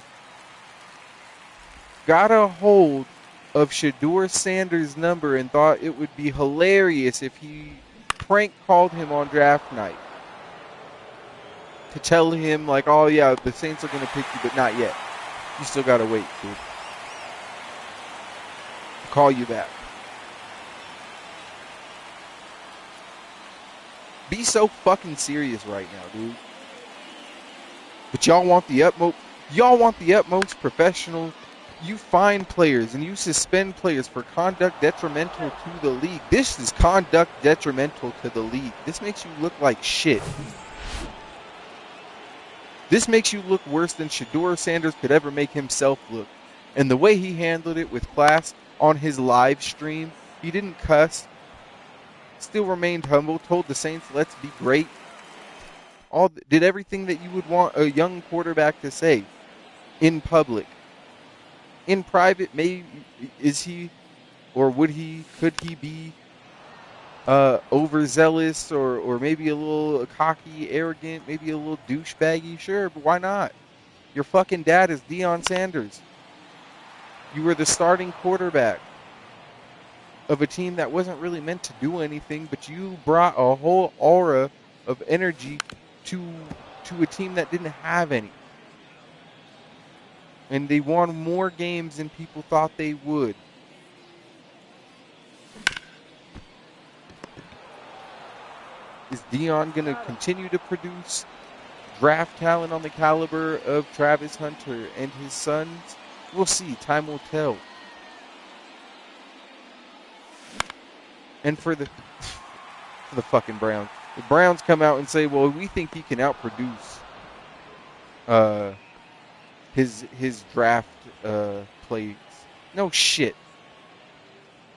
got a hold of Shador Sanders' number and thought it would be hilarious if he prank called him on draft night. to tell him, like, oh, yeah, the Saints are going to pick you, but not yet. You still got to wait, dude. Call you back. Be so fucking serious right now, dude. But y'all want the utmost professional. You fine players and you suspend players for conduct detrimental to the league. This is conduct detrimental to the league. This makes you look like shit. This makes you look worse than Shedeur Sanders could ever make himself look. And the way he handled it with class on his live stream, he didn't cuss, still remained humble, told the Saints, let's be great. Did everything that you would want a young quarterback to say in public. In private, maybe is he or could he be overzealous or maybe a little cocky, arrogant, maybe a little douchebaggy? Sure, but why not? Your fucking dad is Deion Sanders. You were the starting quarterback of a team that wasn't really meant to do anything, but you brought a whole aura of energy to a team that didn't have any. And they won more games than people thought they would. Is Deion going to continue to produce draft talent on the caliber of Travis Hunter and his sons? We'll see. Time will tell. And for the fucking Browns, the Browns come out and say, "Well, we think he can outproduce his draft plays." No shit.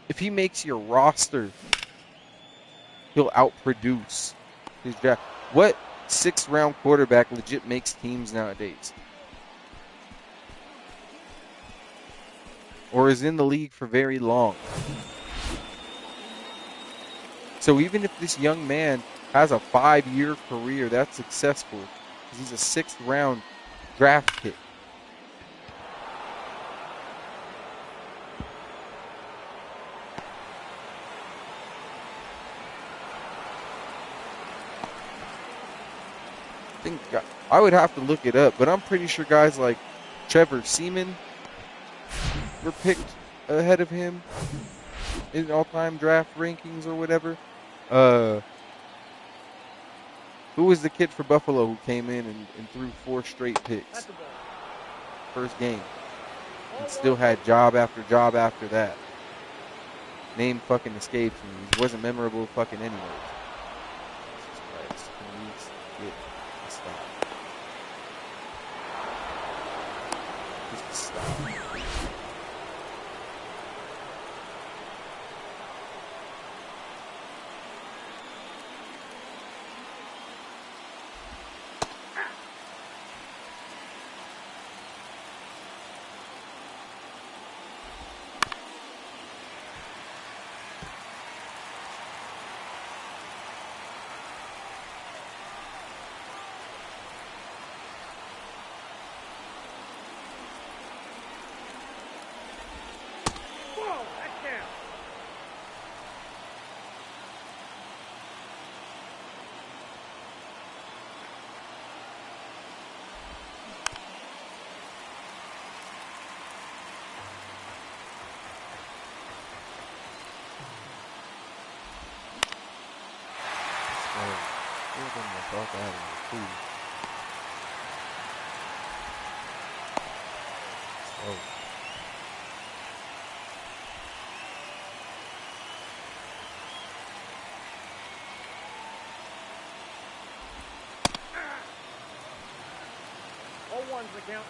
If he makes your roster, he'll outproduce his draft. What 6th-round quarterback legit makes teams nowadays? Or is in the league for very long? So even if this young man has a 5-year career that's successful, because he's a 6th-round draft pick. I would have to look it up, but I'm pretty sure guys like Trevor Seaman were picked ahead of him in all-time draft rankings or whatever. Who was the kid for Buffalo who came in and threw 4 straight picks? First game. And still had job after job after that. Name fucking escapes me. He wasn't memorable fucking anyways. Jesus Christ. Can we get to stop? Just stop. One's the count.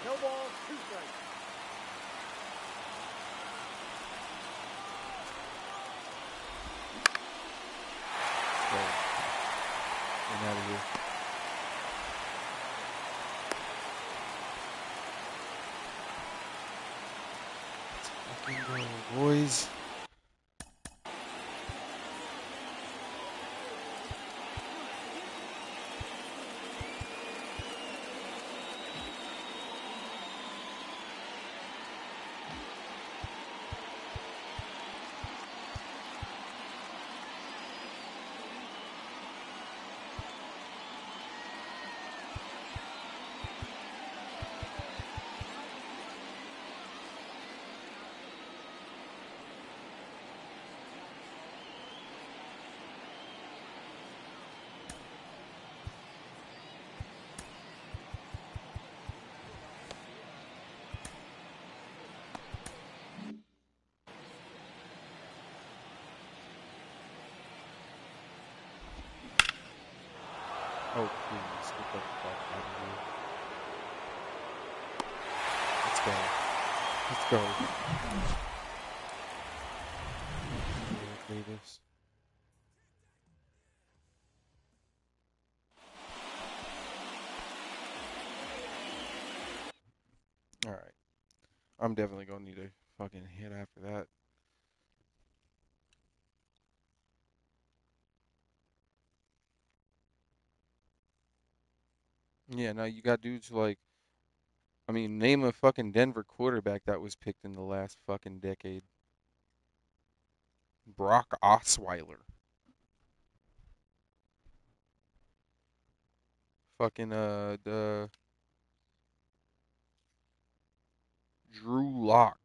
No ball, 2 strikes. Get out of here. Let's fucking go, boys. Oh, please, get the fuck out of here. Let's go. Let's go. Davis. All right. I'm definitely gonna need a fucking hit after that. Yeah, now you got dudes like, I mean, name a fucking Denver quarterback that was picked in the last fucking decade. Brock Osweiler. Fucking the Drew Lock.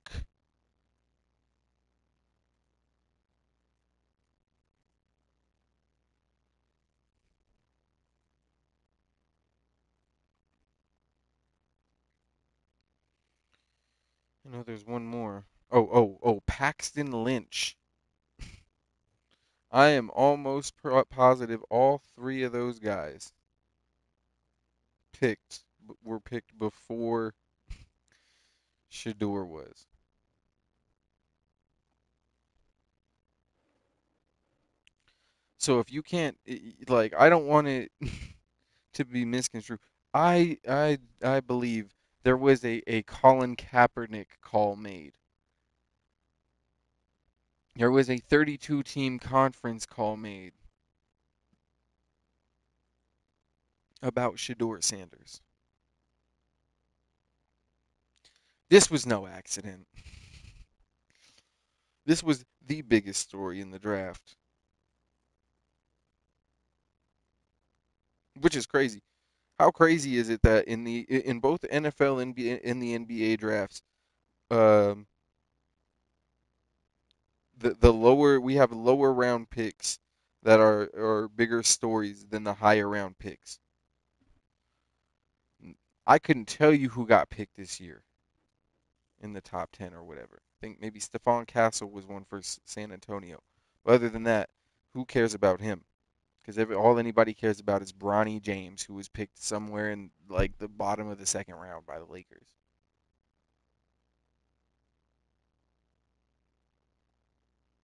I know there's one more. Oh, Paxton Lynch. I am almost positive all three of those guys were picked before Shador was. So if you can't, like, I don't want it to be misconstrued. I believe there was a Colin Kaepernick call made. There was a 32 team conference call made about Shador Sanders. This was no accident. This was the biggest story in the draft, which is crazy. How crazy is it that in both the NFL and in the NBA drafts, um, the lower we have lower round picks that are bigger stories than the higher round picks. I couldn't tell you who got picked this year in the top 10 or whatever. I think maybe Stephon Castle was one for San Antonio. But other than that, who cares about him? Because all anybody cares about is Bronny James, who was picked somewhere in like the bottom of the second round by the Lakers.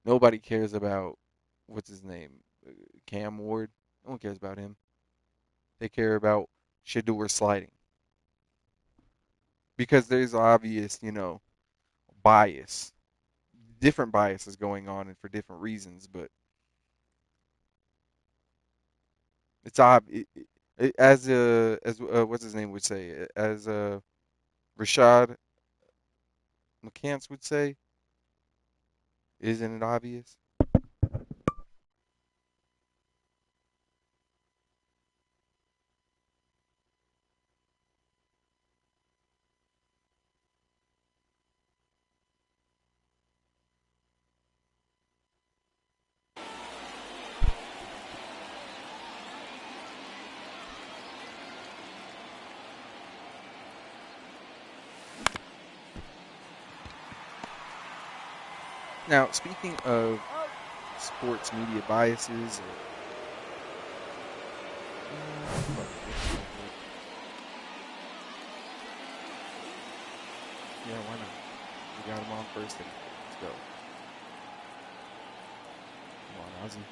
Nobody cares about what's his name, Cam Ward. No one cares about him. They care about Shador sliding because there's obvious, bias, different biases going on and for different reasons. But it's obvious, as what's his name would say, as Rashad McCants would say, isn't it obvious? Now, speaking of sports media biases, yeah, why not? We got him on first anyway. Let's go. Come on, Ozzy.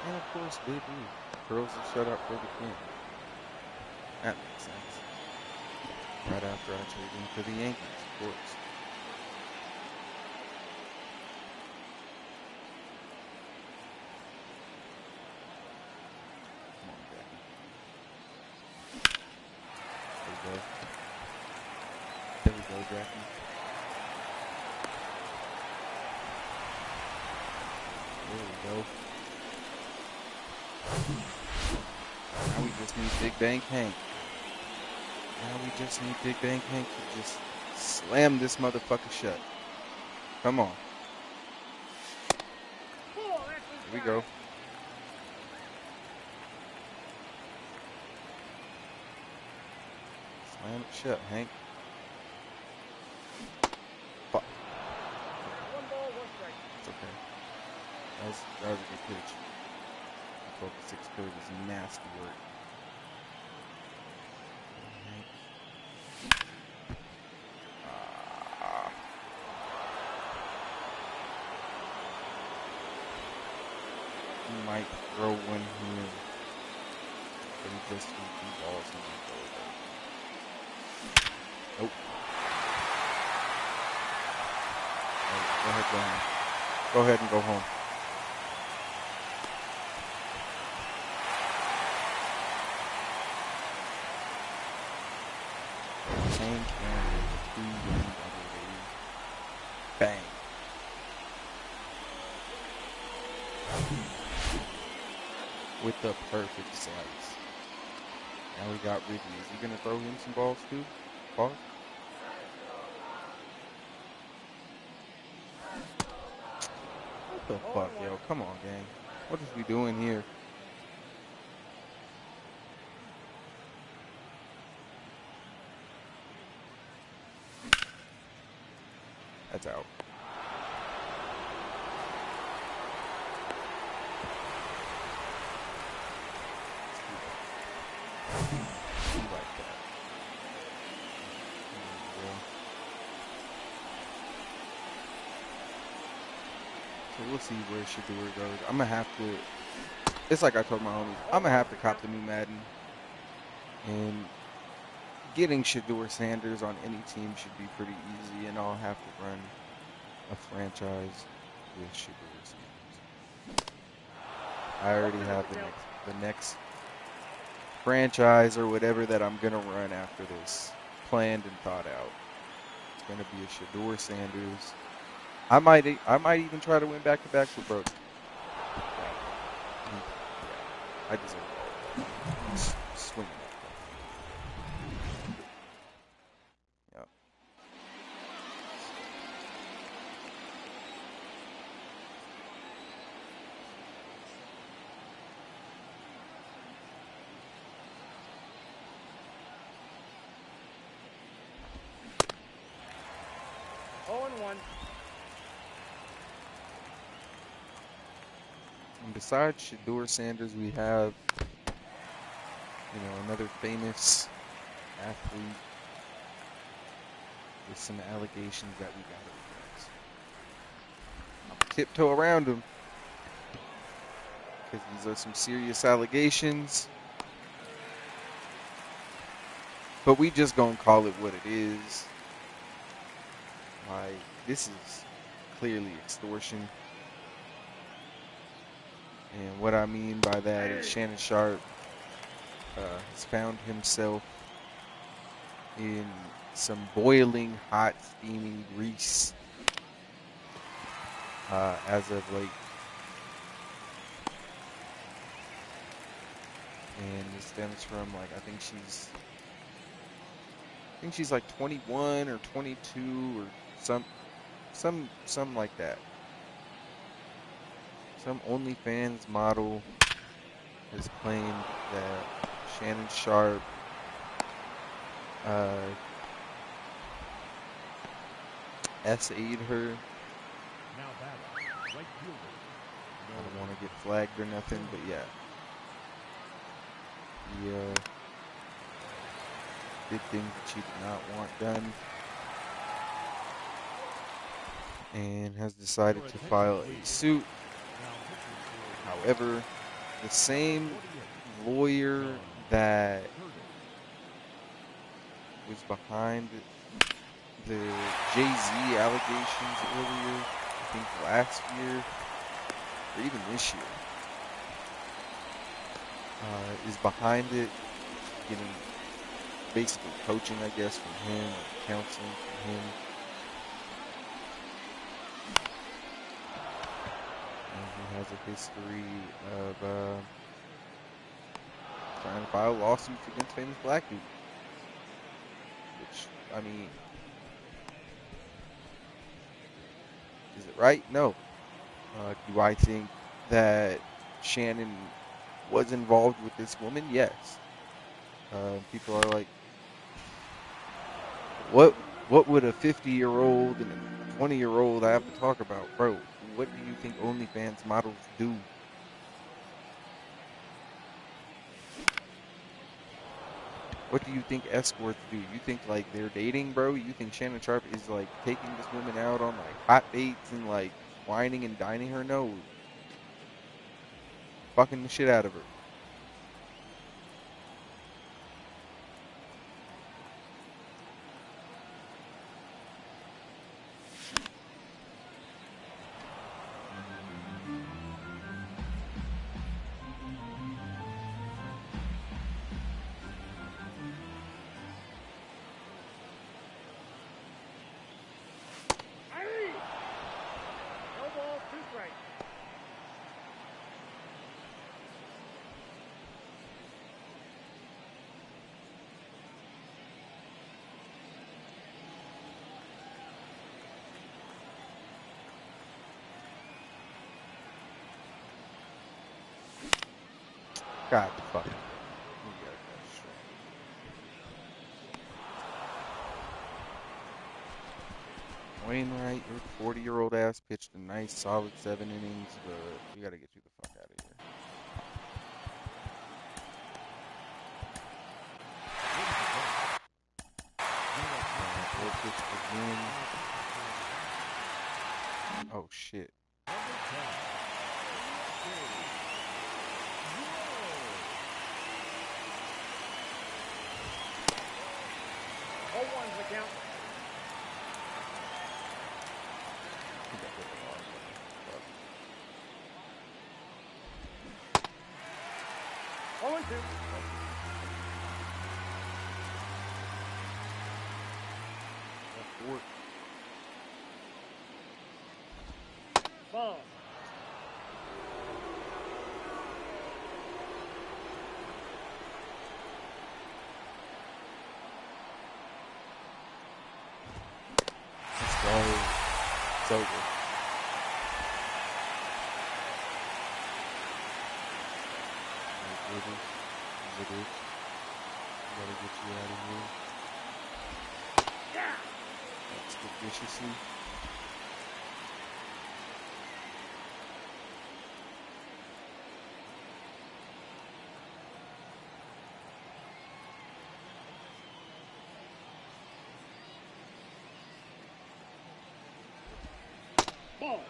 And of course, Babe Ruth curls the shutout for the King. That makes sense. Right after I traded him for the Yankees, of course. Come on, Jackie. There we go. There we go, Jackie. There we go. Now we just need Big Bang Hank. Now we just need Big Bang Hank to just slam this motherfucker shut. Come on. Oh, that's Here we go. Slam it shut, Hank. Fuck. One ball, one strike. It's okay. That was a good pitch. 12-6 curve is nasty work. Hank. Ah. He might throw one here, but he just threw 2 balls and might throw it back. Nope. Go ahead, go home. Go ahead and go home. Hank and a 2-run double lead. Bang. With the perfect slice. Now we got Ridley. Is he gonna throw him some balls too? Pause. What the fuck, yo? Come on, gang. What is we doing here? That's out. He like that. So we'll see where Shador goes. I'm gonna have to. It's like I told my homies. I'm gonna have to cop the new Madden, and getting Shador Sanders on any team should be pretty easy. And I'll have to run a franchise with Shador Sanders. I already have the next franchise or whatever that I'm gonna run after this planned and thought out. It's gonna be a Shador Sanders. I might even try to win back-to-backs with Brody. Yeah, I deserve it. Swing that. Yep. Oh and 1. And besides Shador Sanders, we have, another famous athlete with some allegations that we got to address. I'll tiptoe around him because these are some serious allegations. But we just gonna call it what it is. Like, this is clearly extortion. And what I mean by that is Shannon Sharp has found himself in some boiling, hot, steaming grease as of late. And it stems from, I think she's like 21 or 22 or some like that. Some OnlyFans model has claimed that Shannon Sharp SA'd her. Now batting, right fielder. I don't want to get flagged or nothing, but yeah. He did things that she did not want done. And has decided to file a suit. However, the same lawyer that was behind the Jay-Z allegations earlier, I think last year, or even this year, is behind it, getting basically coaching, I guess, from him, or counseling from him. And he has a history of trying to file lawsuits against famous black people. Which, I mean, is it right? No. Do I think that Shannon was involved with this woman? Yes. People are like, What would a 50-year-old and a 20-year-old have to talk about, bro? What do you think OnlyFans models do? What do you think escorts do? You think like they're dating, bro? You think Shannon Sharp is like taking this woman out on like hot dates and like whining and dining her? No, fucking the shit out of her. Aye. No ball, 2 strikes. God fucking damn it. You got that straight. Wainwright, your 40-year-old ass pitched a nice solid 7 innings, but we gotta get you the fuck out of here. Or pitch again. Oh shit. Oh, one's the count. He got hit hard, but fuck. 0 and 2. Left fork. Ball. Let's go. It's over. It is. It is. Gotta get you out of here. Yeah. That's the viciously. Ball.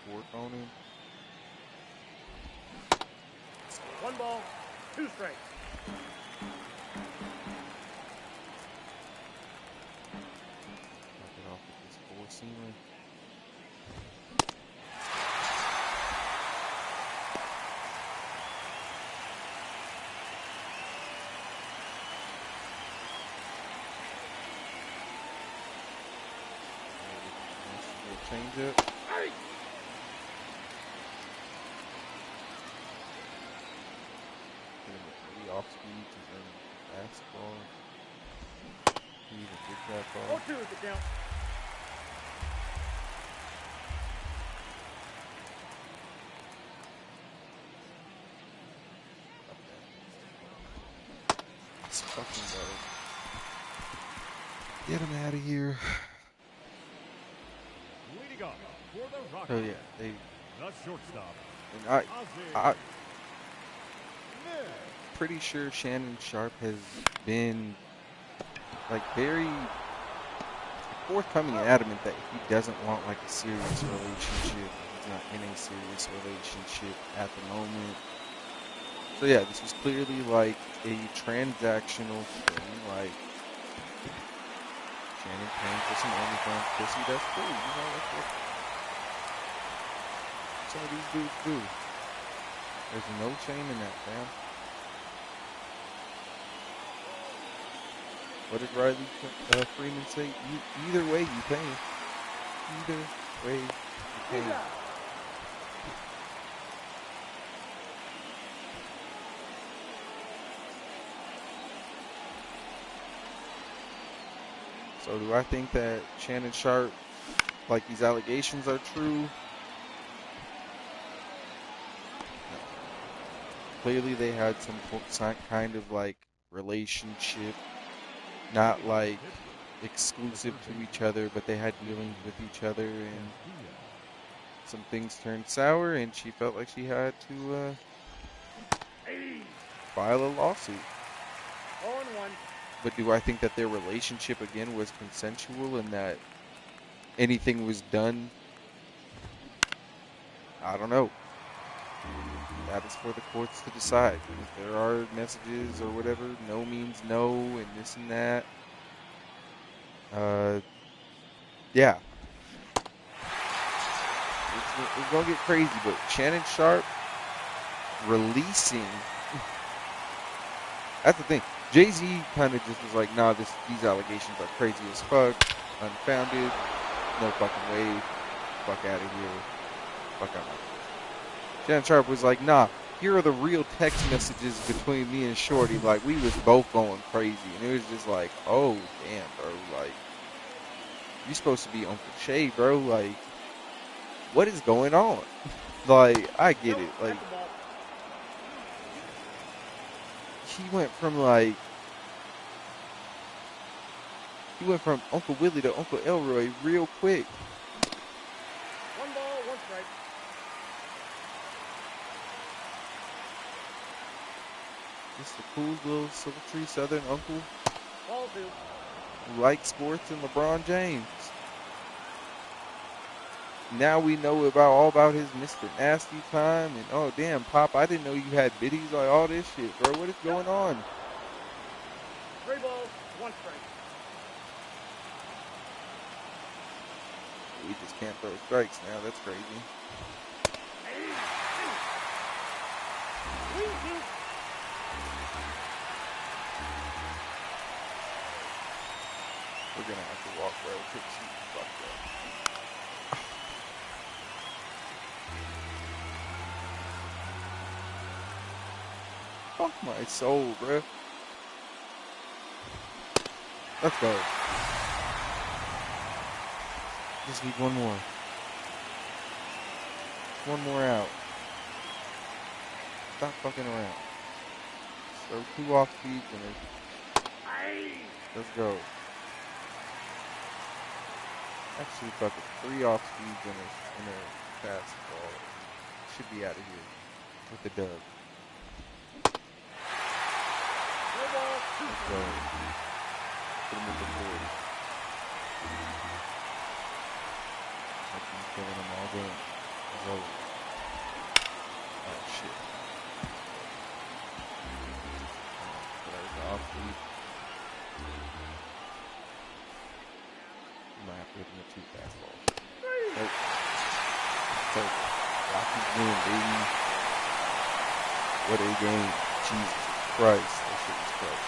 Fork on him. 1 ball, 2 strikes. Knock it off with this four-seamer. Change it. Aye. Three off speed to earn fastball. He even get that 0 ball. 2 is the count. Let's fucking go. Get him out of here. Leading off for the Oh Rockies, yeah, they. the shortstop, And Ozzie I Smith. pretty sure Shannon Sharp has been like very forthcoming and adamant that he doesn't want like a serious relationship. He's not in a serious relationship at the moment. So yeah, this was clearly like a transactional thing. Like Shannon paying for some OnlyFans pussy. That's cool. You know, that's what some of these dudes do. There's no shame in that, fam. What did Riley Freeman say? Either way, you pay. Either way, you pay. So do I think that Shannon Sharp, like these allegations are true? clearly they had some kind of like relationship, not like exclusive to each other, but they had dealings with each other, and some things turned sour, and she felt like she had to file a lawsuit. 0-1. But do I think that their relationship again was consensual and that anything was done? I don't know. That is for the courts to decide. If there are messages or whatever, no means no, and this and that. Uh, yeah, it's gonna get crazy. But Shannon Sharp releasing, that's the thing. Jay-Z kind of just was like, nah, these allegations are crazy as fuck, unfounded, no fucking way, fuck out of here, fuck out my face. Shannon Sharp was like, nah, here are the real text messages between me and Shorty. Like, we was both going crazy. And it was just like, oh, damn, bro. Like, you supposed to be Uncle Shay, bro. Like, what is going on? Like, I get Nope, it. Like, that's the ball. he went from Uncle Willie to Uncle Elroy real quick. 1 ball, 1 strike. Just the cool little sultry Southern uncle Ball 2. who likes sports and LeBron James. Now we know all about his Mr. Nasty time, and oh damn, Pop, I didn't know you had biddies, like all this shit, bro. What is going on? 3 balls, 1 strike. We just can't throw strikes now. That's crazy. We're gonna have to walk, bro. Because she fucked up. Fuck my soul, bro. Let's go. Just need one more. One more out. Stop fucking around. So 2 off speeds and let's go. Actually, fuck it. 3 off speeds and a fastball. Should be out of here with the dub. Let's go. Put him at the 40. I've been killing him all game. It's over. Oh shit. There's the off speed. You might have to hit him with 2 fastballs. Nope. Perfect. Rockies win, baby. What a game. Jesus Christ. That shit was close.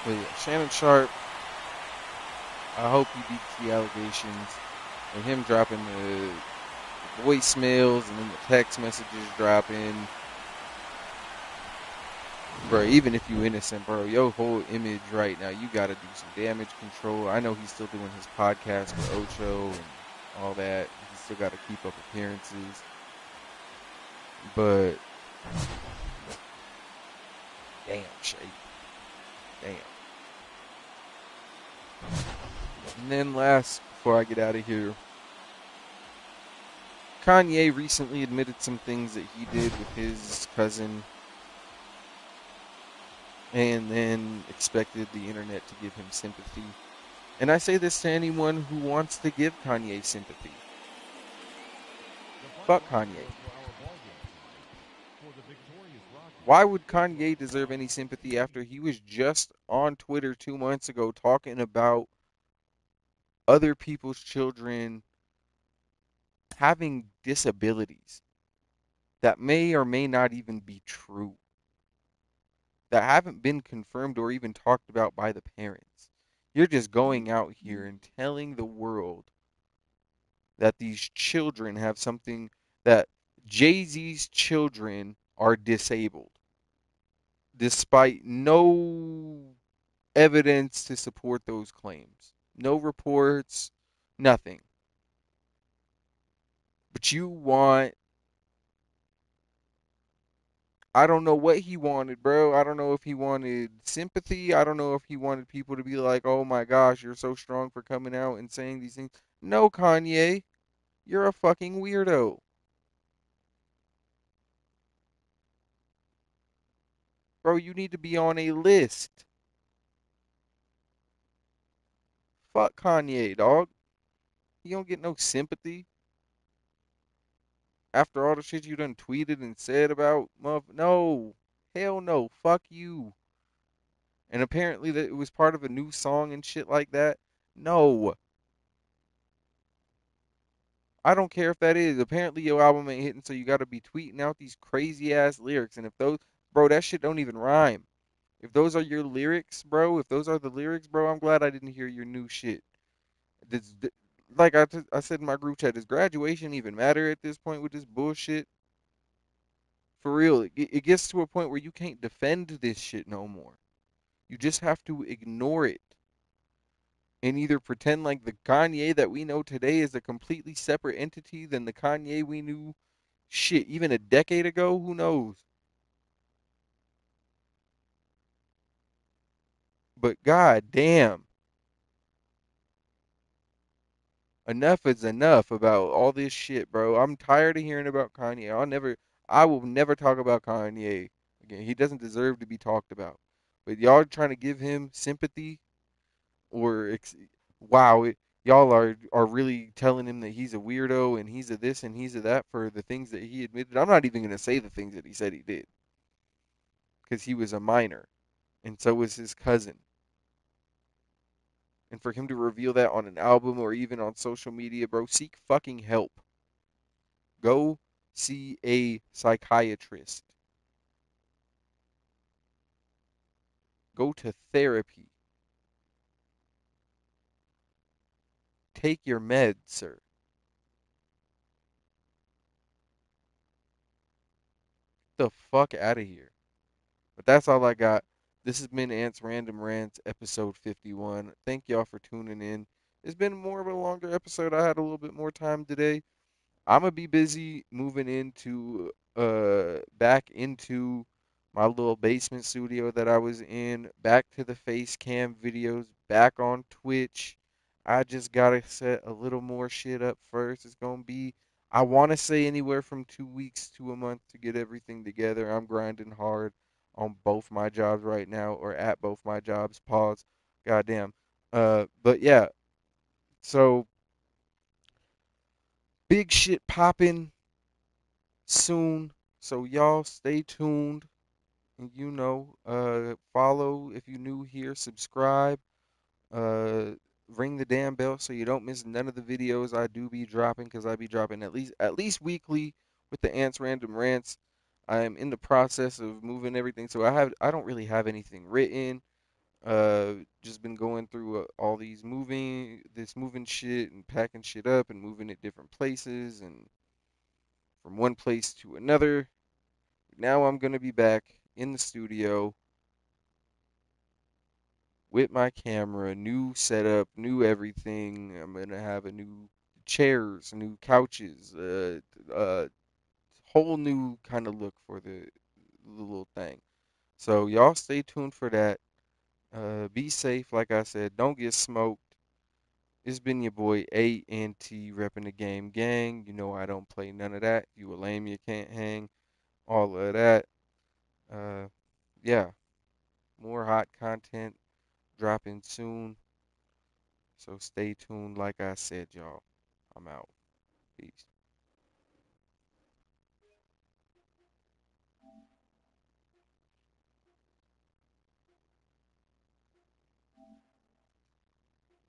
But yeah, Shannon Sharp, I hope he beats the allegations. And him dropping the voicemails and then the text messages dropping. Bro, even if you innocent, bro, your whole image right now, you got to do some damage control. I know he's still doing his podcast with Ocho and all that. He's still got to keep up appearances. But, damn, Shay. Damn. And then last, before I get out of here, Kanye recently admitted some things that he did with his cousin and then expected the internet to give him sympathy. And I say this to anyone who wants to give Kanye sympathy. Fuck Kanye. Why would Kanye deserve any sympathy after he was just on Twitter 2 months ago talking about other people's children having disabilities that may or may not even be true, that haven't been confirmed or even talked about by the parents? You're just going out here and telling the world that these children have something, that Jay-Z's children are disabled, despite no evidence to support those claims. No reports, nothing. But you want, I don't know what he wanted, bro. I don't know if he wanted sympathy. I don't know if he wanted people to be like, oh my gosh, you're so strong for coming out and saying these things. No, Kanye, you're a fucking weirdo. Bro, you need to be on a list. Fuck Kanye, dog. He don't get no sympathy after all the shit you done tweeted and said about no. Hell no. Fuck you. And apparently that it was part of a new song and shit like that. No. I don't care if that is. Apparently your album ain't hitting, so you gotta be tweeting out these crazy ass lyrics. And if those, bro, that shit don't even rhyme. If those are your lyrics, bro, if those are the lyrics, bro, I'm glad I didn't hear your new shit. Does, like I said in my group chat, does graduation even matter at this point with this bullshit? For real, it gets to a point where you can't defend this shit no more. You just have to ignore it and either pretend like the Kanye that we know today is a completely separate entity than the Kanye we knew shit even a decade ago. Who knows? But god damn, enough is enough about all this shit, bro. I'm tired of hearing about Kanye. I will never talk about Kanye again. He doesn't deserve to be talked about. But y'all trying to give him sympathy or wow, y'all are really telling him that he's a weirdo and he's a this and he's a that for the things that he admitted. I'm not even gonna say the things that he said he did because he was a minor and so was his cousin. And for him to reveal that on an album or even on social media, bro, seek fucking help. Go see a psychiatrist. Go to therapy. Take your meds, sir. Get the fuck out of here. But that's all I got. This has been Ant's Random Rants, episode 51. Thank y'all for tuning in. It's been more of a longer episode. I had a little bit more time today. I'm gonna be busy moving into back into my little basement studio that I was in, back to the face cam videos, back on Twitch. I just gotta set a little more shit up first. It's gonna be, I wanna say, anywhere from 2 weeks to a month to get everything together. I'm grinding hard on both my jobs right now, or at both my jobs. Pause. Goddamn. But yeah, so big shit popping soon. So y'all stay tuned and follow if you're new here, subscribe, uh ring the damn bell so you don't miss none of the videos I do be dropping because I be dropping at least weekly with the Ants Random Rants. I am in the process of moving everything, so I don't really have anything written. Just been going through all this moving shit and packing shit up and moving it different places and from one place to another. Now I'm going to be back in the studio with my camera, new setup, new everything. I'm going to have a new chairs, new couches, whole new kind of look for the little thing. So y'all stay tuned for that. Be safe, like I said. Don't get smoked. It's been your boy A&T repping the game gang. You know I don't play none of that. You a lame, you can't hang. All of that. Uh, yeah. More hot content dropping soon. So stay tuned. Like I said, y'all. I'm out. Peace.